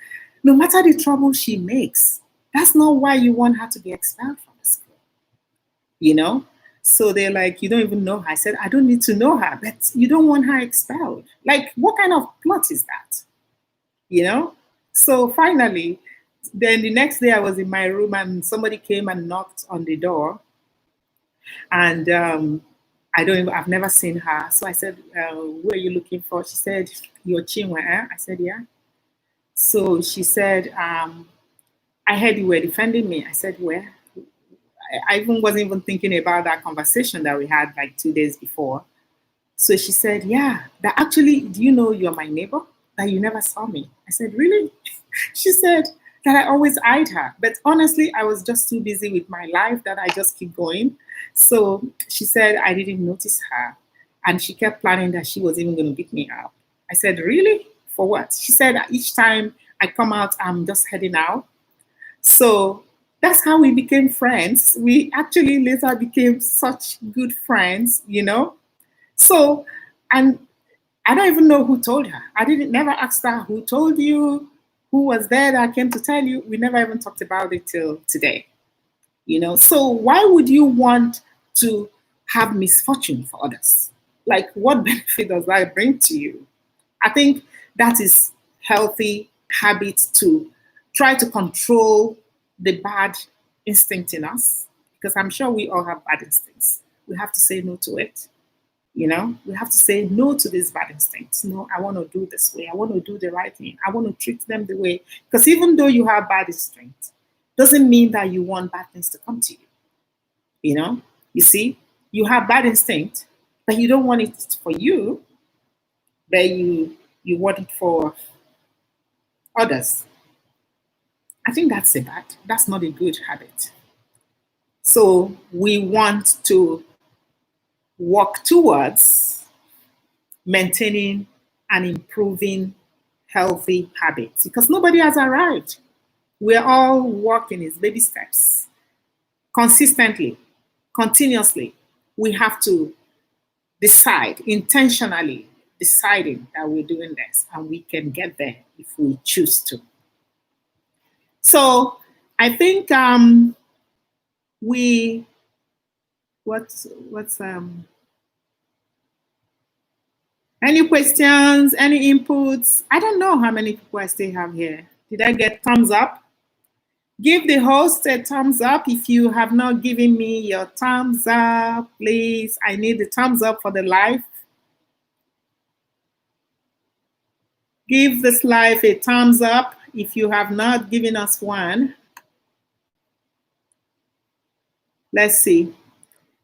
no matter the trouble she makes, that's not why you want her to be expelled from the school. So they're like, you don't even know her. I said, I don't need to know her, but you don't want her expelled. Like, what kind of plot is that? So finally, then the next day I was in my room and somebody came and knocked on the door. And I've never seen her. So I said, who are you looking for? She said, you're Chinwe. I said, yeah. So she said, I heard you were defending me. I said, where? I wasn't even thinking about that conversation that we had like 2 days before. So she said, yeah, that actually, do you know you're my neighbor? That you never saw me. I said, really? She said that I always eyed her. But honestly, I was just too busy with my life that I just keep going. So she said I didn't notice her. And she kept planning that she was even going to beat me up. I said, really? For what? She said each time I come out, I'm just heading out. So that's how we became friends. We actually later became such good friends, So, and I don't even know who told her. I never asked her who told you, who was there that came to tell you. We never even talked about it till today. So why would you want to have misfortune for others? Like, what benefit does that bring to you? I think that is healthy habit to try to control the bad instinct in us, because I'm sure we all have bad instincts. We have to say no to it. We have to say no to these bad instincts. No, I want to do this way. I want to do the right thing. I want to treat them the way. Because even though you have bad instincts, doesn't mean that you want bad things to come to you. You see, you have bad instinct, but you don't want it for you, but you want it for others. I think that's not a good habit. So we want to work towards maintaining and improving healthy habits, because nobody has arrived. We're all walking in baby steps. Consistently, continuously, we have to decide, intentionally deciding that we're doing this, and we can get there if we choose to. So I think any questions, any inputs? I don't know how many people I still have here. Did I get thumbs up? Give the host a thumbs up if you have not given me your thumbs up, please. I need the thumbs up for the live. Give this live a thumbs up if you have not given us one. Let's see.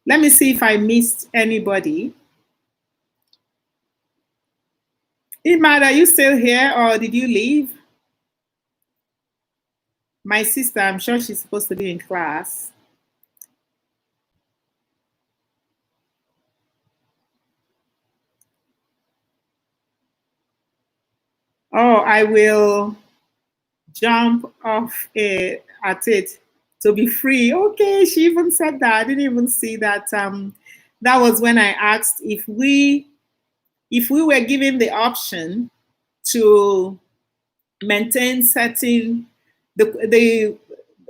Let me see if I missed anybody. Imad, are you still here or did you leave? My sister, I'm sure she's supposed to be in class. Oh, I will jump off at it to be free. Okay, she even said that. I didn't even see that. That was when I asked if we were given the option to maintain certain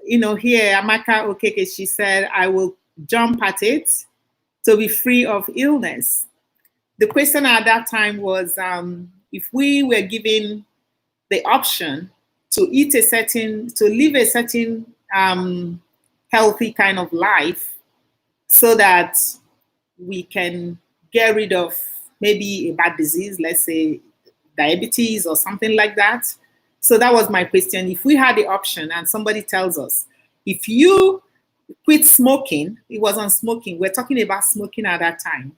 here, Amaka Okeke, she said, I will jump at it to be free of illness. The question at that time was, if we were given the option to live a certain healthy kind of life so that we can get rid of maybe a bad disease, let's say diabetes or something like that. So that was my question. If we had the option and somebody tells us, if you quit smoking, it wasn't smoking, we're talking about smoking at that time.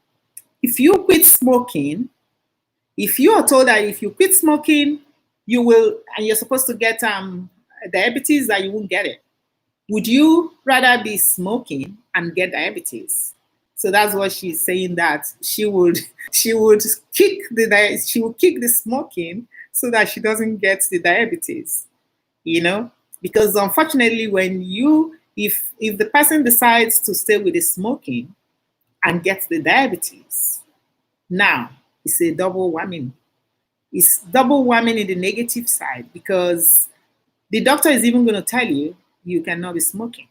If you quit smoking, if you are told that if you quit smoking, you will, and you're supposed to get diabetes, that you won't get it. Would you rather be smoking and get diabetes? So that's what she's saying, that she would kick the smoking so that she doesn't get the diabetes. Because unfortunately, if the person decides to stay with the smoking and get the diabetes, now it's a double whammy. It's double whammy in the negative side, because the doctor is even going to tell you you cannot be smoking.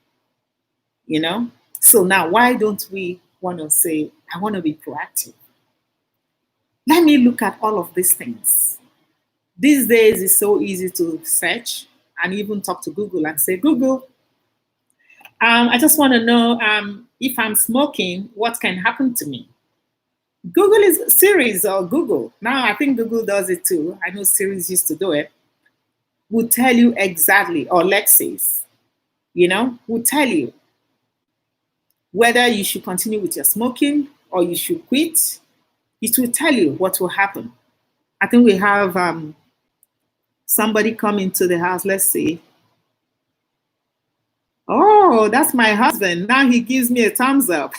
So now, why don't we want to say, I want to be proactive? Let me look at all of these things. These days, it's so easy to search and even talk to Google and say, Google, I just want to know if I'm smoking, what can happen to me? Google is Siri's or Google. Now, I think Google does it too. I know Siri's used to do it. Will tell you exactly, or Lexi's, will tell you whether you should continue with your smoking or you should quit. It will tell you what will happen. I think we have somebody come into the house. Let's see. Oh, that's my husband. Now he gives me a thumbs up.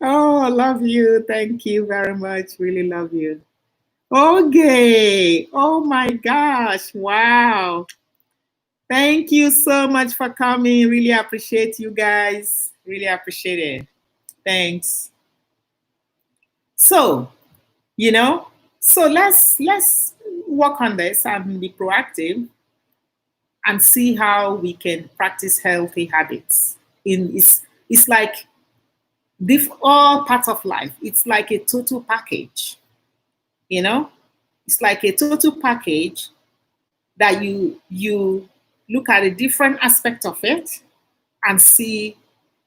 Oh, I love you. Thank you very much. Really love you. Okay. Oh my gosh. Wow. Thank you so much for coming. Really appreciate you guys. Really appreciate it. Thanks. So, let's work on this and be proactive and see how we can practice healthy habits. It's like all parts of life. It's like a total package. It's like a total package that you look at a different aspect of it and see,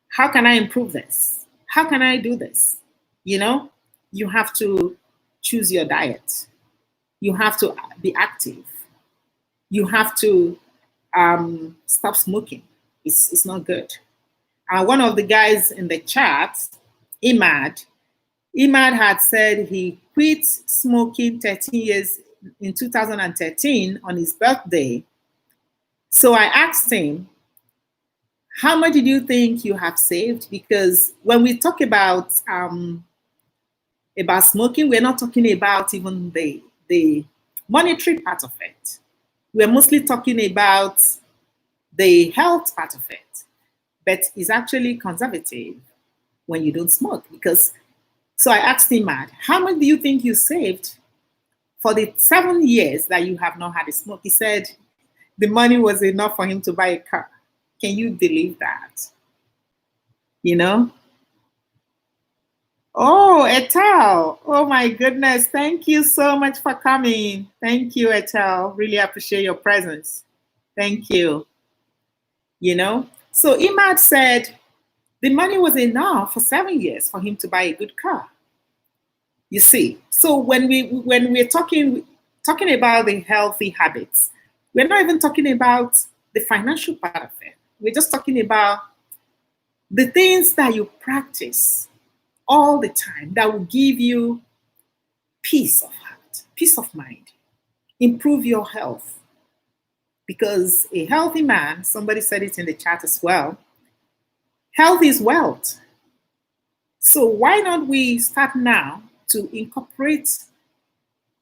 how can I improve this? How can I do this? You have to choose your diet. You have to be active. You have to stop smoking. It's not good. One of the guys in the chat, Imad had said he quit smoking 13 years in 2013 on his birthday. So I asked him, how much did you think you have saved? Because when we talk about smoking, we're not talking about even the monetary part of it. We're mostly talking about the health part of it. But it's actually conservative when you don't smoke. So I asked him, how much do you think you saved for the 7 years that you have not had a smoke? He said the money was enough for him to buy a car. Can you believe that? Oh, Etal. Oh my goodness. Thank you so much for coming. Thank you, Etal. Really appreciate your presence. Thank you. So Imad said the money was enough for 7 years for him to buy a good car. You see, so when we're talking about the healthy habits, we're not even talking about the financial part of it. We're just talking about the things that you practice all the time that will give you peace of heart, peace of mind, improve your health. Because a healthy man, somebody said it in the chat as well, health is wealth. So why not we start now to incorporate?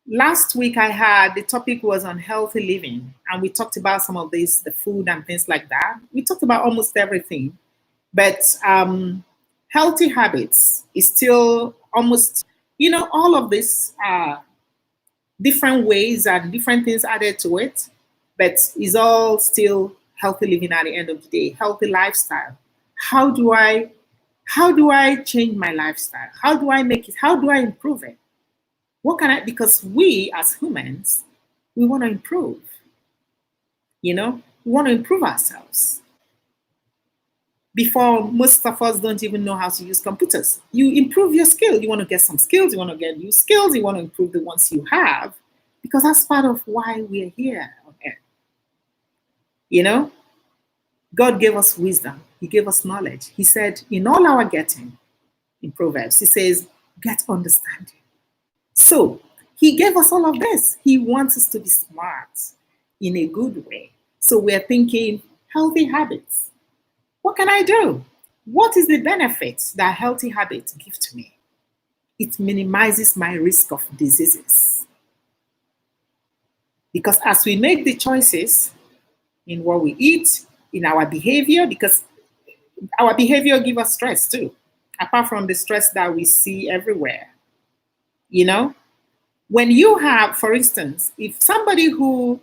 Last week the topic was on healthy living, and we talked about some of this, the food and things like that. We talked about almost everything, but healthy habits is still almost, all of this different ways and different things added to it, but is all still healthy living at the end of the day, healthy lifestyle. How do I change my lifestyle? How do I make it? How do I improve it? What can I, because we as humans, we want to improve, we want to improve ourselves. Before, most of us don't even know how to use computers. You improve your skill. You want to get some skills. You want to get new skills. You want to improve the ones you have, because that's part of why we're here on earth. God gave us wisdom. He gave us knowledge. He said, in all our getting, in Proverbs, he says, get understanding. So he gave us all of this. He wants us to be smart in a good way. So we're thinking healthy habits. What can I do? What is the benefit that healthy habits give to me? It minimizes my risk of diseases. Because as we make the choices in what we eat, in our behavior, because our behavior gives us stress too, apart from the stress that we see everywhere. When you have, for instance, if somebody who,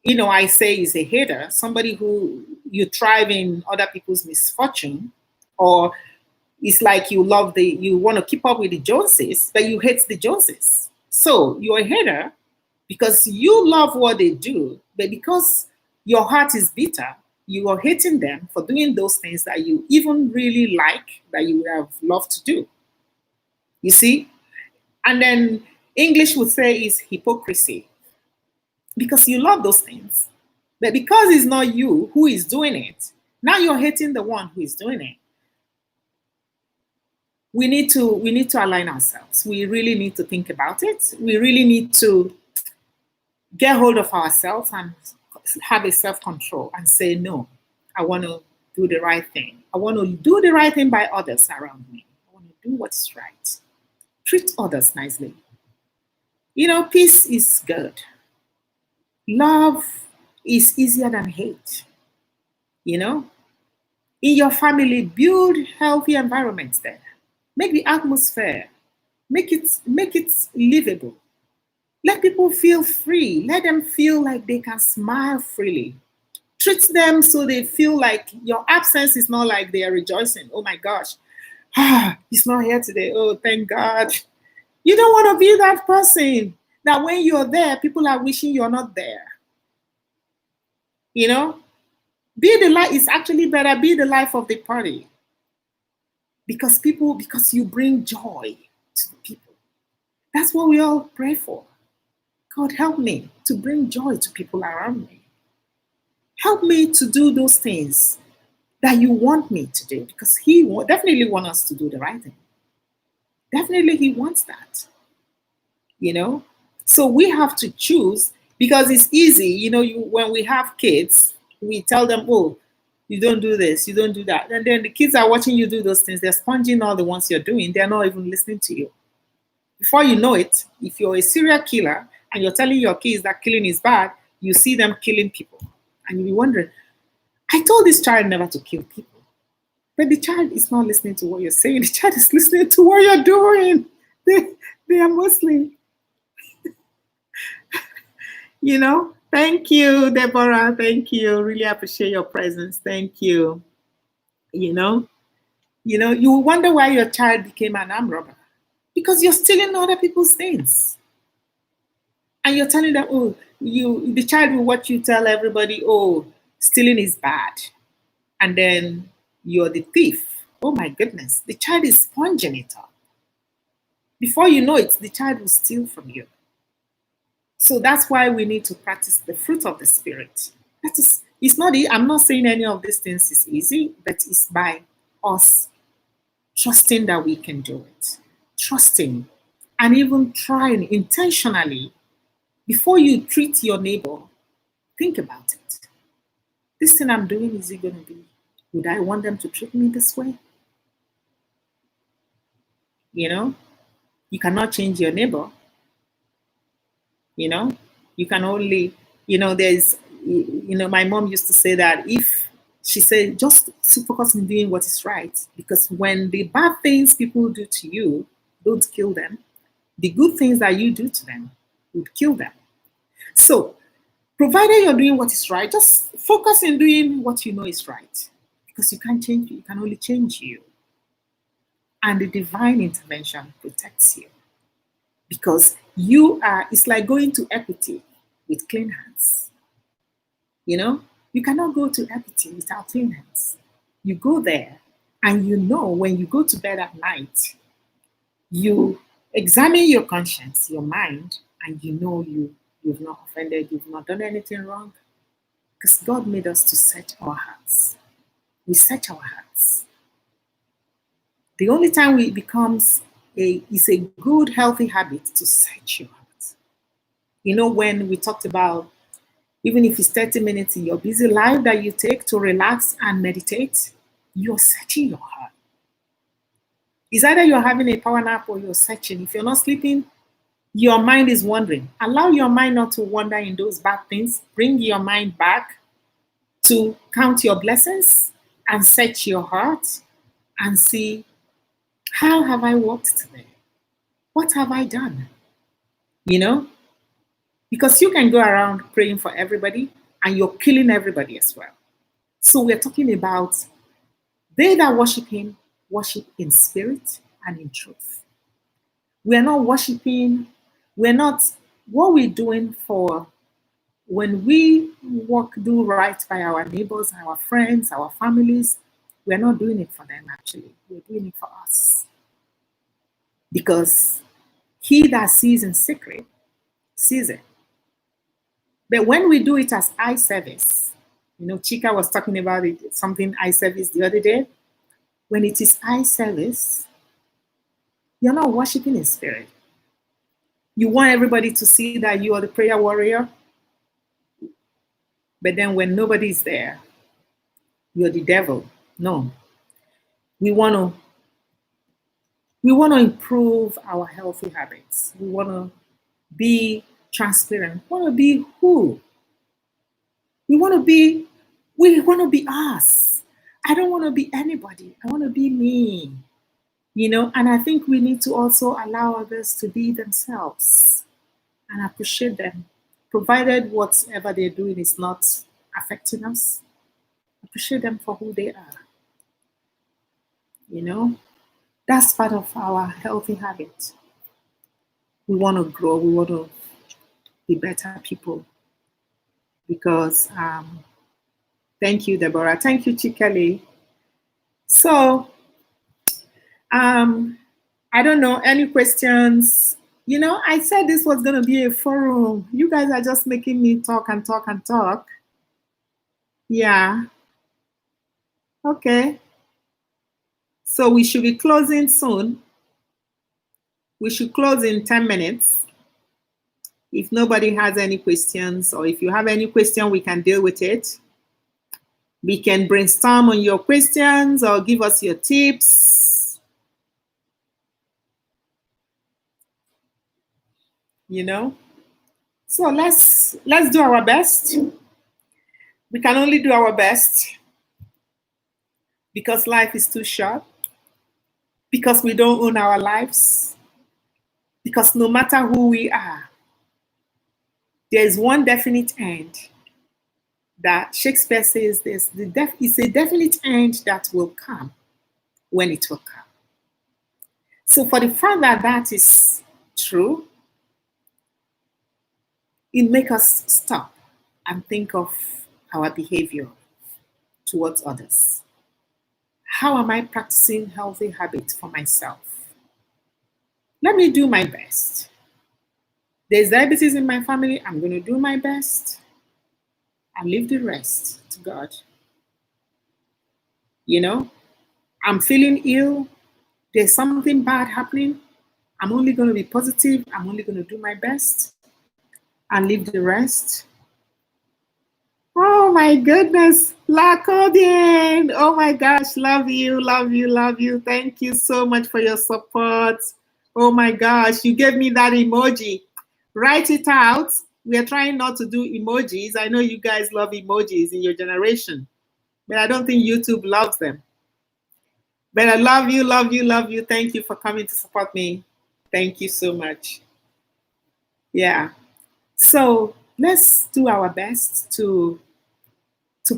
I say is a hater, somebody who you thrive in other people's misfortune, or it's like you want to keep up with the Joneses, but you hate the Joneses. So you're a hater because you love what they do, but because your heart is bitter, you are hating them for doing those things that you even really like, that you would have loved to do. You see? And then English would say is hypocrisy. Because you love those things. But because it's not you who is doing it, now you're hating the one who is doing it. We need to align ourselves. We really need to think about it. We really need to get hold of ourselves and have a self-control and say, no, I want to do the right thing. I want to do the right thing by others around me. I want to do what's right. Treat others nicely. Peace is good. Love is easier than hate. In your family, build healthy environments there. Make the atmosphere, make it livable. Let people feel free. Let them feel like they can smile freely. Treat them so they feel like your absence is not like they are rejoicing. Oh my gosh, he's not here today. Oh, thank God. You don't want to be that person that when you're there, people are wishing you're not there. Be the life. It's actually better be the life of the party. Because you bring joy to the people. That's what we all pray for. God, help me to bring joy to people around me. Help me to do those things that you want me to do, because he definitely wants us to do the right thing. Definitely he wants that. So we have to choose, because it's easy. When we have kids, we tell them, oh, you don't do this, you don't do that. And then the kids are watching you do those things. They're sponging all the ones you're doing. They're not even listening to you. Before you know it, if you're a serial killer and you're telling your kids that killing is bad, you see them killing people. And you'll be wondering, I told this child never to kill people. But the child is not listening to what you're saying. The child is listening to what you're doing. They are mostly, Thank you, Deborah. Thank you. Really appreciate your presence. Thank you. You wonder why your child became an armed robber. Because you're stealing other people's things. And you're telling them, oh, the child will watch you tell everybody, oh, stealing is bad. And then you're the thief. Oh my goodness. The child is sponging it up. Before you know it, the child will steal from you. So that's why we need to practice the fruit of the Spirit. I'm not saying any of these things is easy, but it's by us trusting that we can do it. Trusting and even trying intentionally. Before you treat your neighbor, think about it. This thing I'm doing, is it going to be, would I want them to treat me this way? You cannot change your neighbor. You can only, there's, my mom used to say that she said, just focus on doing what is right. Because when the bad things people do to you, don't kill them. The good things that you do to them would kill them. So Provided you're doing what is right, just focus on doing what you know is right. Because you can't change you, you can only change you. And the divine intervention protects you. Because you are, it's like going to equity with clean hands. You know, you cannot go to equity without clean hands. You go there and you know when you go to bed at night, you examine your conscience, your mind, and you know you've not offended, you've not done anything wrong. Because God made us to search our hearts. We search our hearts. The only time it becomes it's a good, healthy habit to search your heart. You know, when we talked about, even if it's 30 minutes in your busy life that you take to relax and meditate, you're searching your heart. It's either you're having a power nap or you're searching. If you're not sleeping, your mind is wandering. Allow your mind not to wander in those bad things. Bring your mind back to count your blessings and search your heart and see, how have I walked today? What have I done? You know, because you can go around praying for everybody and you're killing everybody as well. So we're talking about they that worship him worship in spirit and in truth. We're not worshiping, we're not, what we're doing for, when we do right by our neighbors, our friends, our families, we're not doing it for them actually. We're doing it for us. Because he that sees in secret sees it. But when we do it as eye service, you know, Chika was talking about it, something eye service the other day. When it is eye service, you're not worshiping in spirit. You want everybody to see that you are the prayer warrior. But then when nobody's there, you're the devil. No. We want to improve our healthy habits. We want to be transparent. We want to be who? We want to be us. I don't want to be anybody. I want to be me. You know, and I think we need to also allow others to be themselves and appreciate them, provided whatever they're doing is not affecting us. Appreciate them for who they are. You know, that's part of our healthy habit. We want to grow, we want to be better people. Because, thank you, Deborah. Thank you, Chikeli. So, I don't know, any questions? You know, I said this was going to be a forum. You guys are just making me talk and talk and talk. Yeah. Okay. So we should be closing soon. We should close in 10 minutes. If nobody has any questions, or if you have any question, we can deal with it. We can brainstorm on your questions or give us your tips. You know? So let's do our best. We can only do our best because life is too short, because we don't own our lives, because no matter who we are, there is one definite end that Shakespeare says this, it's a definite end that will come when it will come. So for the fact that that is true, it makes us stop and think of our behavior towards others. How am I practicing healthy habits for myself? Let me do my best. There's diabetes in my family, I'm going to do my best and leave the rest to God. You know, I'm feeling ill, there's something bad happening, I'm only going to be positive, I'm only going to do my best and leave the rest. Oh my goodness, Lacodian. Oh my gosh, love you, love you, love you. Thank you so much for your support. Oh my gosh, you gave me that emoji. Write it out. We are trying not to do emojis. I know you guys love emojis in your generation, but I don't think YouTube loves them. But I love you, love you, love you. Thank you for coming to support me. Thank you so much. Yeah. So let's do our best to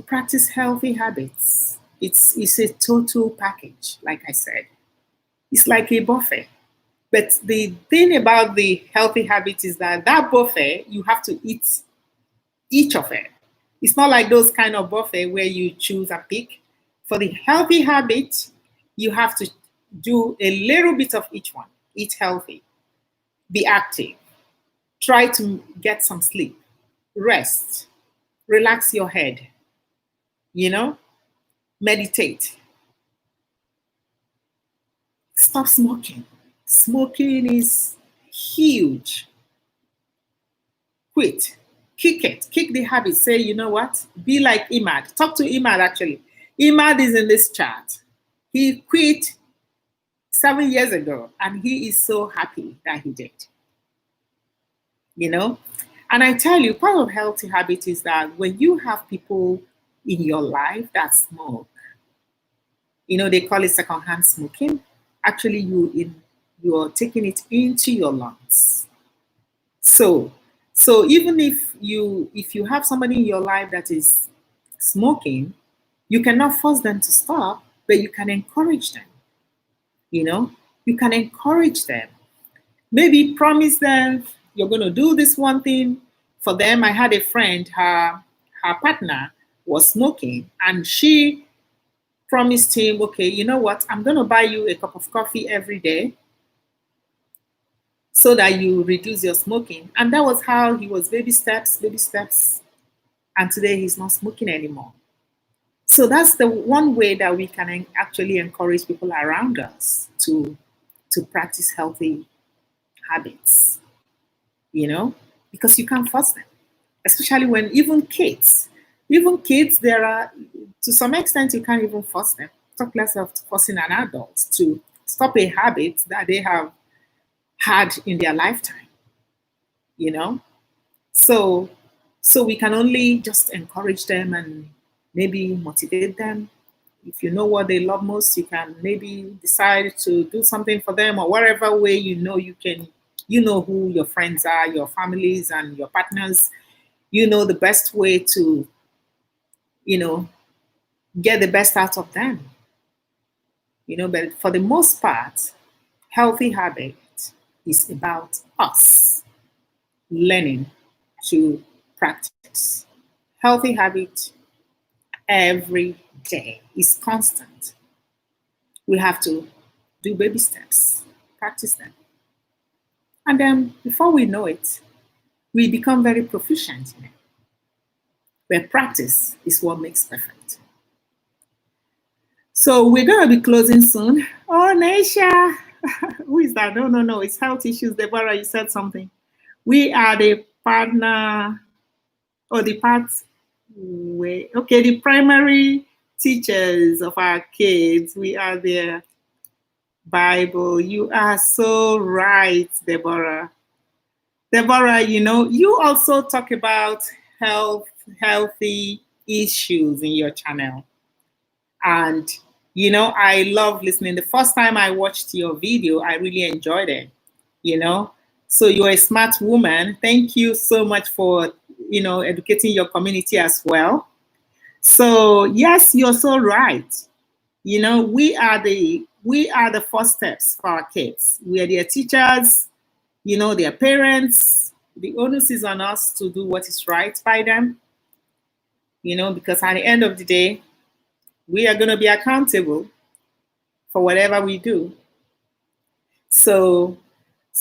practice healthy habits. It's a total package, like I said. It's like a buffet. But the thing about the healthy habit is that buffet, you have to eat each of it. It's not like those kind of buffet where you choose a pick. For the healthy habit, you have to do a little bit of each one. Eat healthy, be active, try to get some sleep, rest, relax your head, meditate, stop smoking. Smoking is huge. Quit. Kick it. Kick the habit. Say, you know what? Be like Imad. Talk to Imad actually. Imad is in this chart. He quit 7 years ago and he is so happy that he did. And I tell you, part of healthy habit is that when you have people in your life that smoke, they call it secondhand smoking. Actually, you're taking it into your lungs. So even if you have somebody in your life that is smoking, you cannot force them to stop, but you can encourage them. You can encourage them. Maybe promise them you're going to do this one thing for them. I had a friend, her partner was smoking, and she promised him, okay, you know what? I'm going to buy you a cup of coffee every day so that you reduce your smoking. And that was how he was baby steps. And today he's not smoking anymore. So that's the one way that we can actually encourage people around us to practice healthy habits, because you can't force them, especially when even kids, there are, to some extent, you can't even force them. Talk less of forcing an adult to stop a habit that they have had in their lifetime, So we can only just encourage them and maybe motivate them. If you know what they love most, you can maybe decide to do something for them, or whatever way you can, who your friends are, your families and your partners, the best way to, get the best out of them. But for the most part, healthy habit is about us learning to practice. Healthy habit every day is constant. We have to do baby steps, practice them. And then before we know it, we become very proficient in it. But practice is what makes perfect. So we're going to be closing soon. Oh, Naisha. Who is that? No. It's health issues. Deborah, you said something. We are the partner, or the pathway. Okay, the primary teachers of our kids. We are their Bible. You are so right, Deborah. Deborah, you also talk about healthy issues in your channel. And, I love listening. The first time I watched your video, I really enjoyed it, So you're a smart woman. Thank you so much for, educating your community as well. So, yes, you're so right. We are the first steps for our kids. We are their teachers, their parents. The onus is on us to do what is right by them, because at the end of the day, we are going to be accountable for whatever we do. So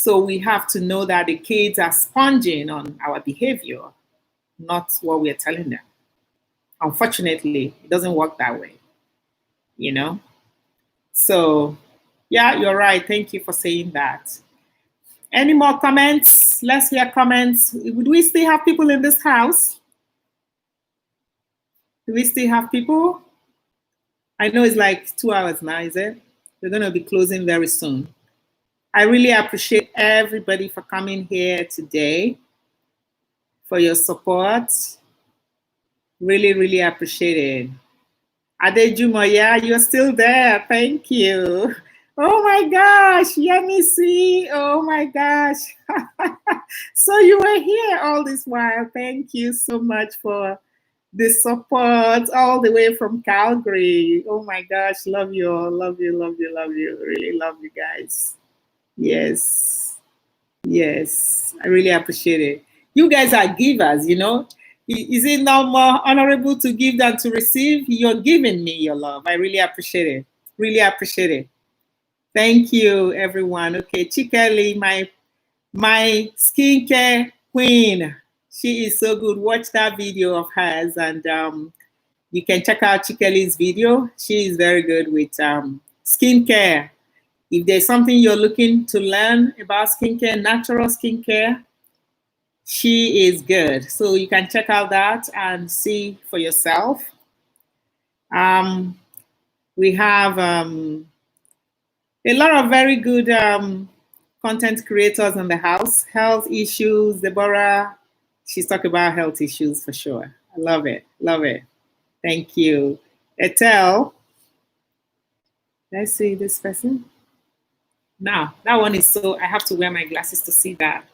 we have to know that the kids are sponging on our behavior, not what we're telling them. Unfortunately, it doesn't work that way, So, yeah, you're right. Thank you for saying that. Any more comments? Let's hear comments. Would we still have people in this house? Do we still have people? I know it's like 2 hours now, is it? We're going to be closing very soon. I really appreciate everybody for coming here today, for your support. Really, really appreciate it. Adejumoya, you're still there. Thank you. Oh my gosh, Yemisi. Oh my gosh. So you were here all this while. Thank you so much for the support all the way from Calgary. Oh my gosh, love you all. Love you, love you, love you. Really love you guys. Yes. Yes. I really appreciate it. You guys are givers, you know. Is it not more honorable to give than to receive? You're giving me your love. I really appreciate it. Really appreciate it. Thank you, everyone. Okay, Chikeli, my skincare queen. She is so good. Watch that video of hers, and you can check out Chikeli's video. She is very good with skincare. If there's something you're looking to learn about skincare, natural skincare, she is good. So you can check out that and see for yourself. We have a lot of very good content creators in the house. Health issues, Deborah, she's talking about health issues for sure. I love it, love it. Thank you. Etel, let's see this person. Now, that one is so, I have to wear my glasses to see that.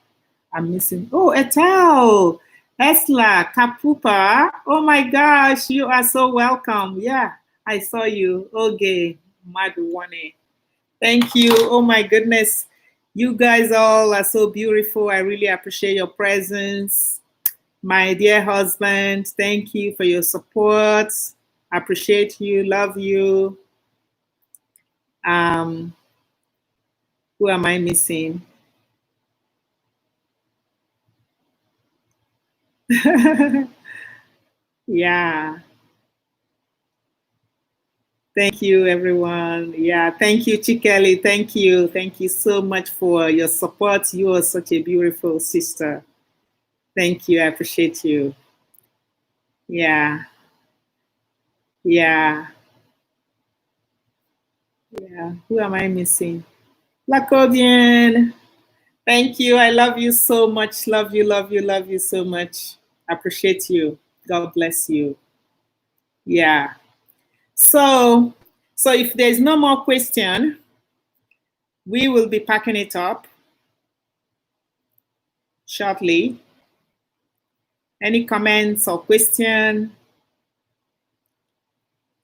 I'm missing. Oh, Etel, Esla, Kapupa. Oh my gosh, you are so welcome. Yeah, I saw you. Okay, Madwane. Thank you. Oh my goodness. You guys all are so beautiful. I really appreciate your presence. My dear husband, thank you for your support. I appreciate you. Love you. Who am I missing? Yeah. Thank you, everyone. Yeah, thank you, Chikeli. Thank you. Thank you so much for your support. You are such a beautiful sister. Thank you. I appreciate you. Yeah. Yeah. Yeah. Who am I missing? Lacodian. Thank you. I love you so much. Love you, love you, love you so much. Appreciate you. God bless you. Yeah. So if there's no more question, we will be packing it up shortly. Any comments or question?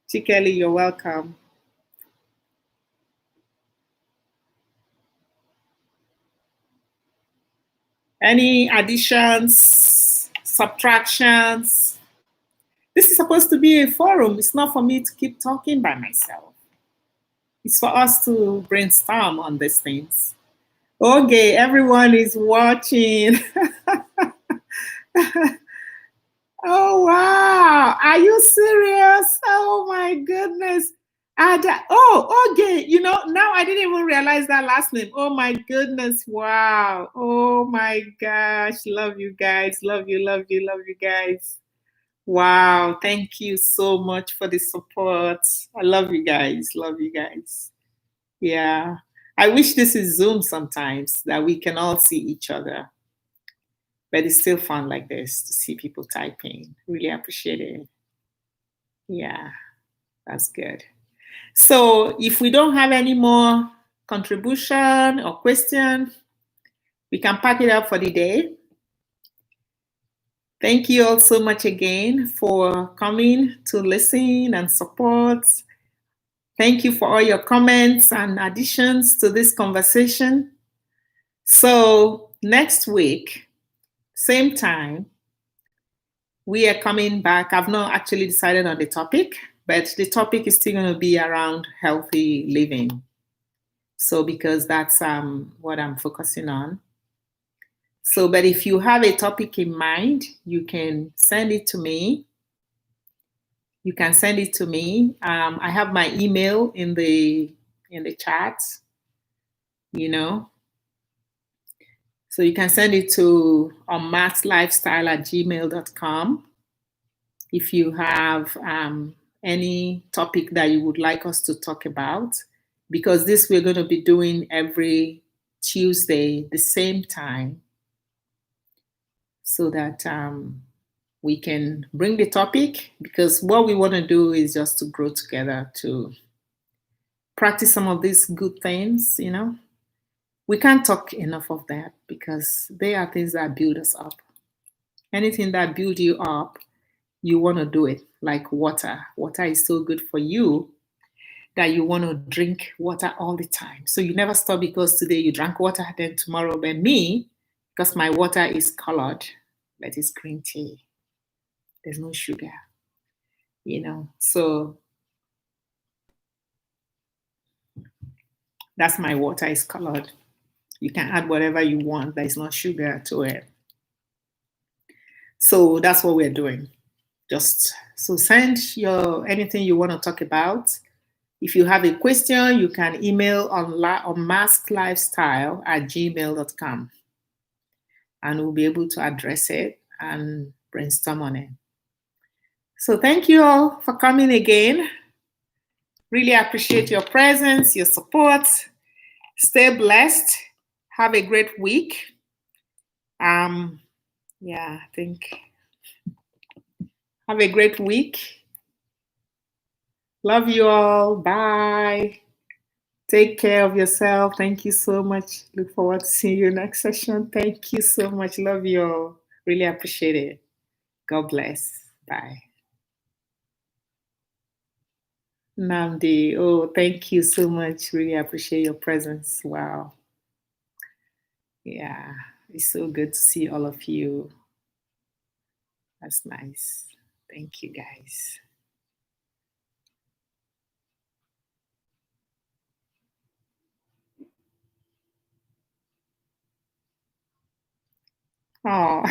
Chikeli, you're welcome. Any additions, subtractions? This is supposed to be a forum. It's not for me to keep talking by myself. It's for us to brainstorm on these things. Okay, everyone is watching. Oh, wow. Are you serious? Oh, my goodness. Okay. You know, now I didn't even realize that last name. Oh, my goodness. Wow. Oh, my gosh. Love you guys. Love you, love you, love you guys. Wow. Thank you so much for the support. I love you guys. Love you guys. Yeah. I wish this is Zoom sometimes that we can all see each other. But it's still fun like this to see people typing. Really appreciate it. Yeah, that's good. So if we don't have any more contribution or question, we can pack it up for the day. Thank you all so much again for coming to listen and support. Thank you for all your comments and additions to this conversation. So next week, same time, we are coming back. I've not actually decided on the topic, but the topic is still going to be around healthy living. So because that's what I'm focusing on. So, but if you have a topic in mind, you can send it to me. You can send it to me. I have my email in the chat, you know. So you can send it to unmasclifestyle@gmail.com. If you have any topic that you would like us to talk about, because this we're going to be doing every Tuesday, the same time, so that we can bring the topic, because what we want to do is just to grow together, to practice some of these good things, you know. We can't talk enough of that because they are things that build us up. Anything that builds you up, you want to do it. Like water. Water is so good for you that you want to drink water all the time. So you never stop because today you drank water, then tomorrow. But me, because my water is colored, but it's green tea. There's no sugar, So that's my water is colored. You can add whatever you want. There's no sugar to it. So that's what we're doing. Just so send your anything you want to talk about. If you have a question, you can email on unmasclifestyle@gmail.com and we'll be able to address it and brainstorm on it. So thank you all for coming again. Really appreciate your presence, your support. Stay blessed. Have a great week. I think have a great week. Love you all. Bye. Take care of yourself. Thank you so much. Look forward to seeing you next session. Thank you so much. Love you all. Really appreciate it. God bless. Bye. Namdi, oh, thank you so much. Really appreciate your presence. Wow. Yeah, it's so good to see all of you. That's nice. Thank you, guys. Oh,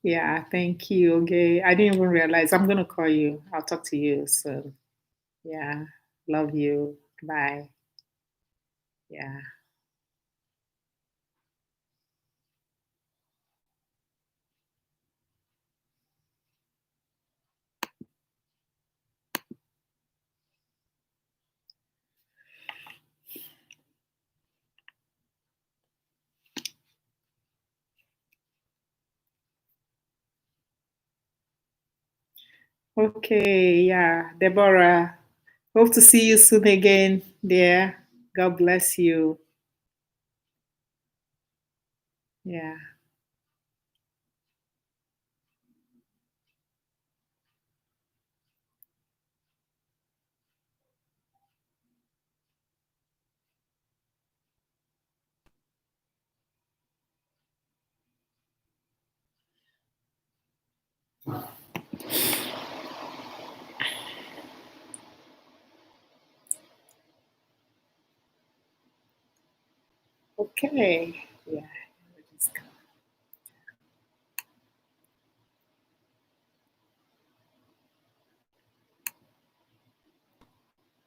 yeah, thank you. Okay, I didn't even realize. I'm going to call you. I'll talk to you soon. Yeah, love you. Bye. Yeah. Okay, yeah, Deborah. Hope to see you soon again, dear. God bless you. Yeah. Okay. Yeah.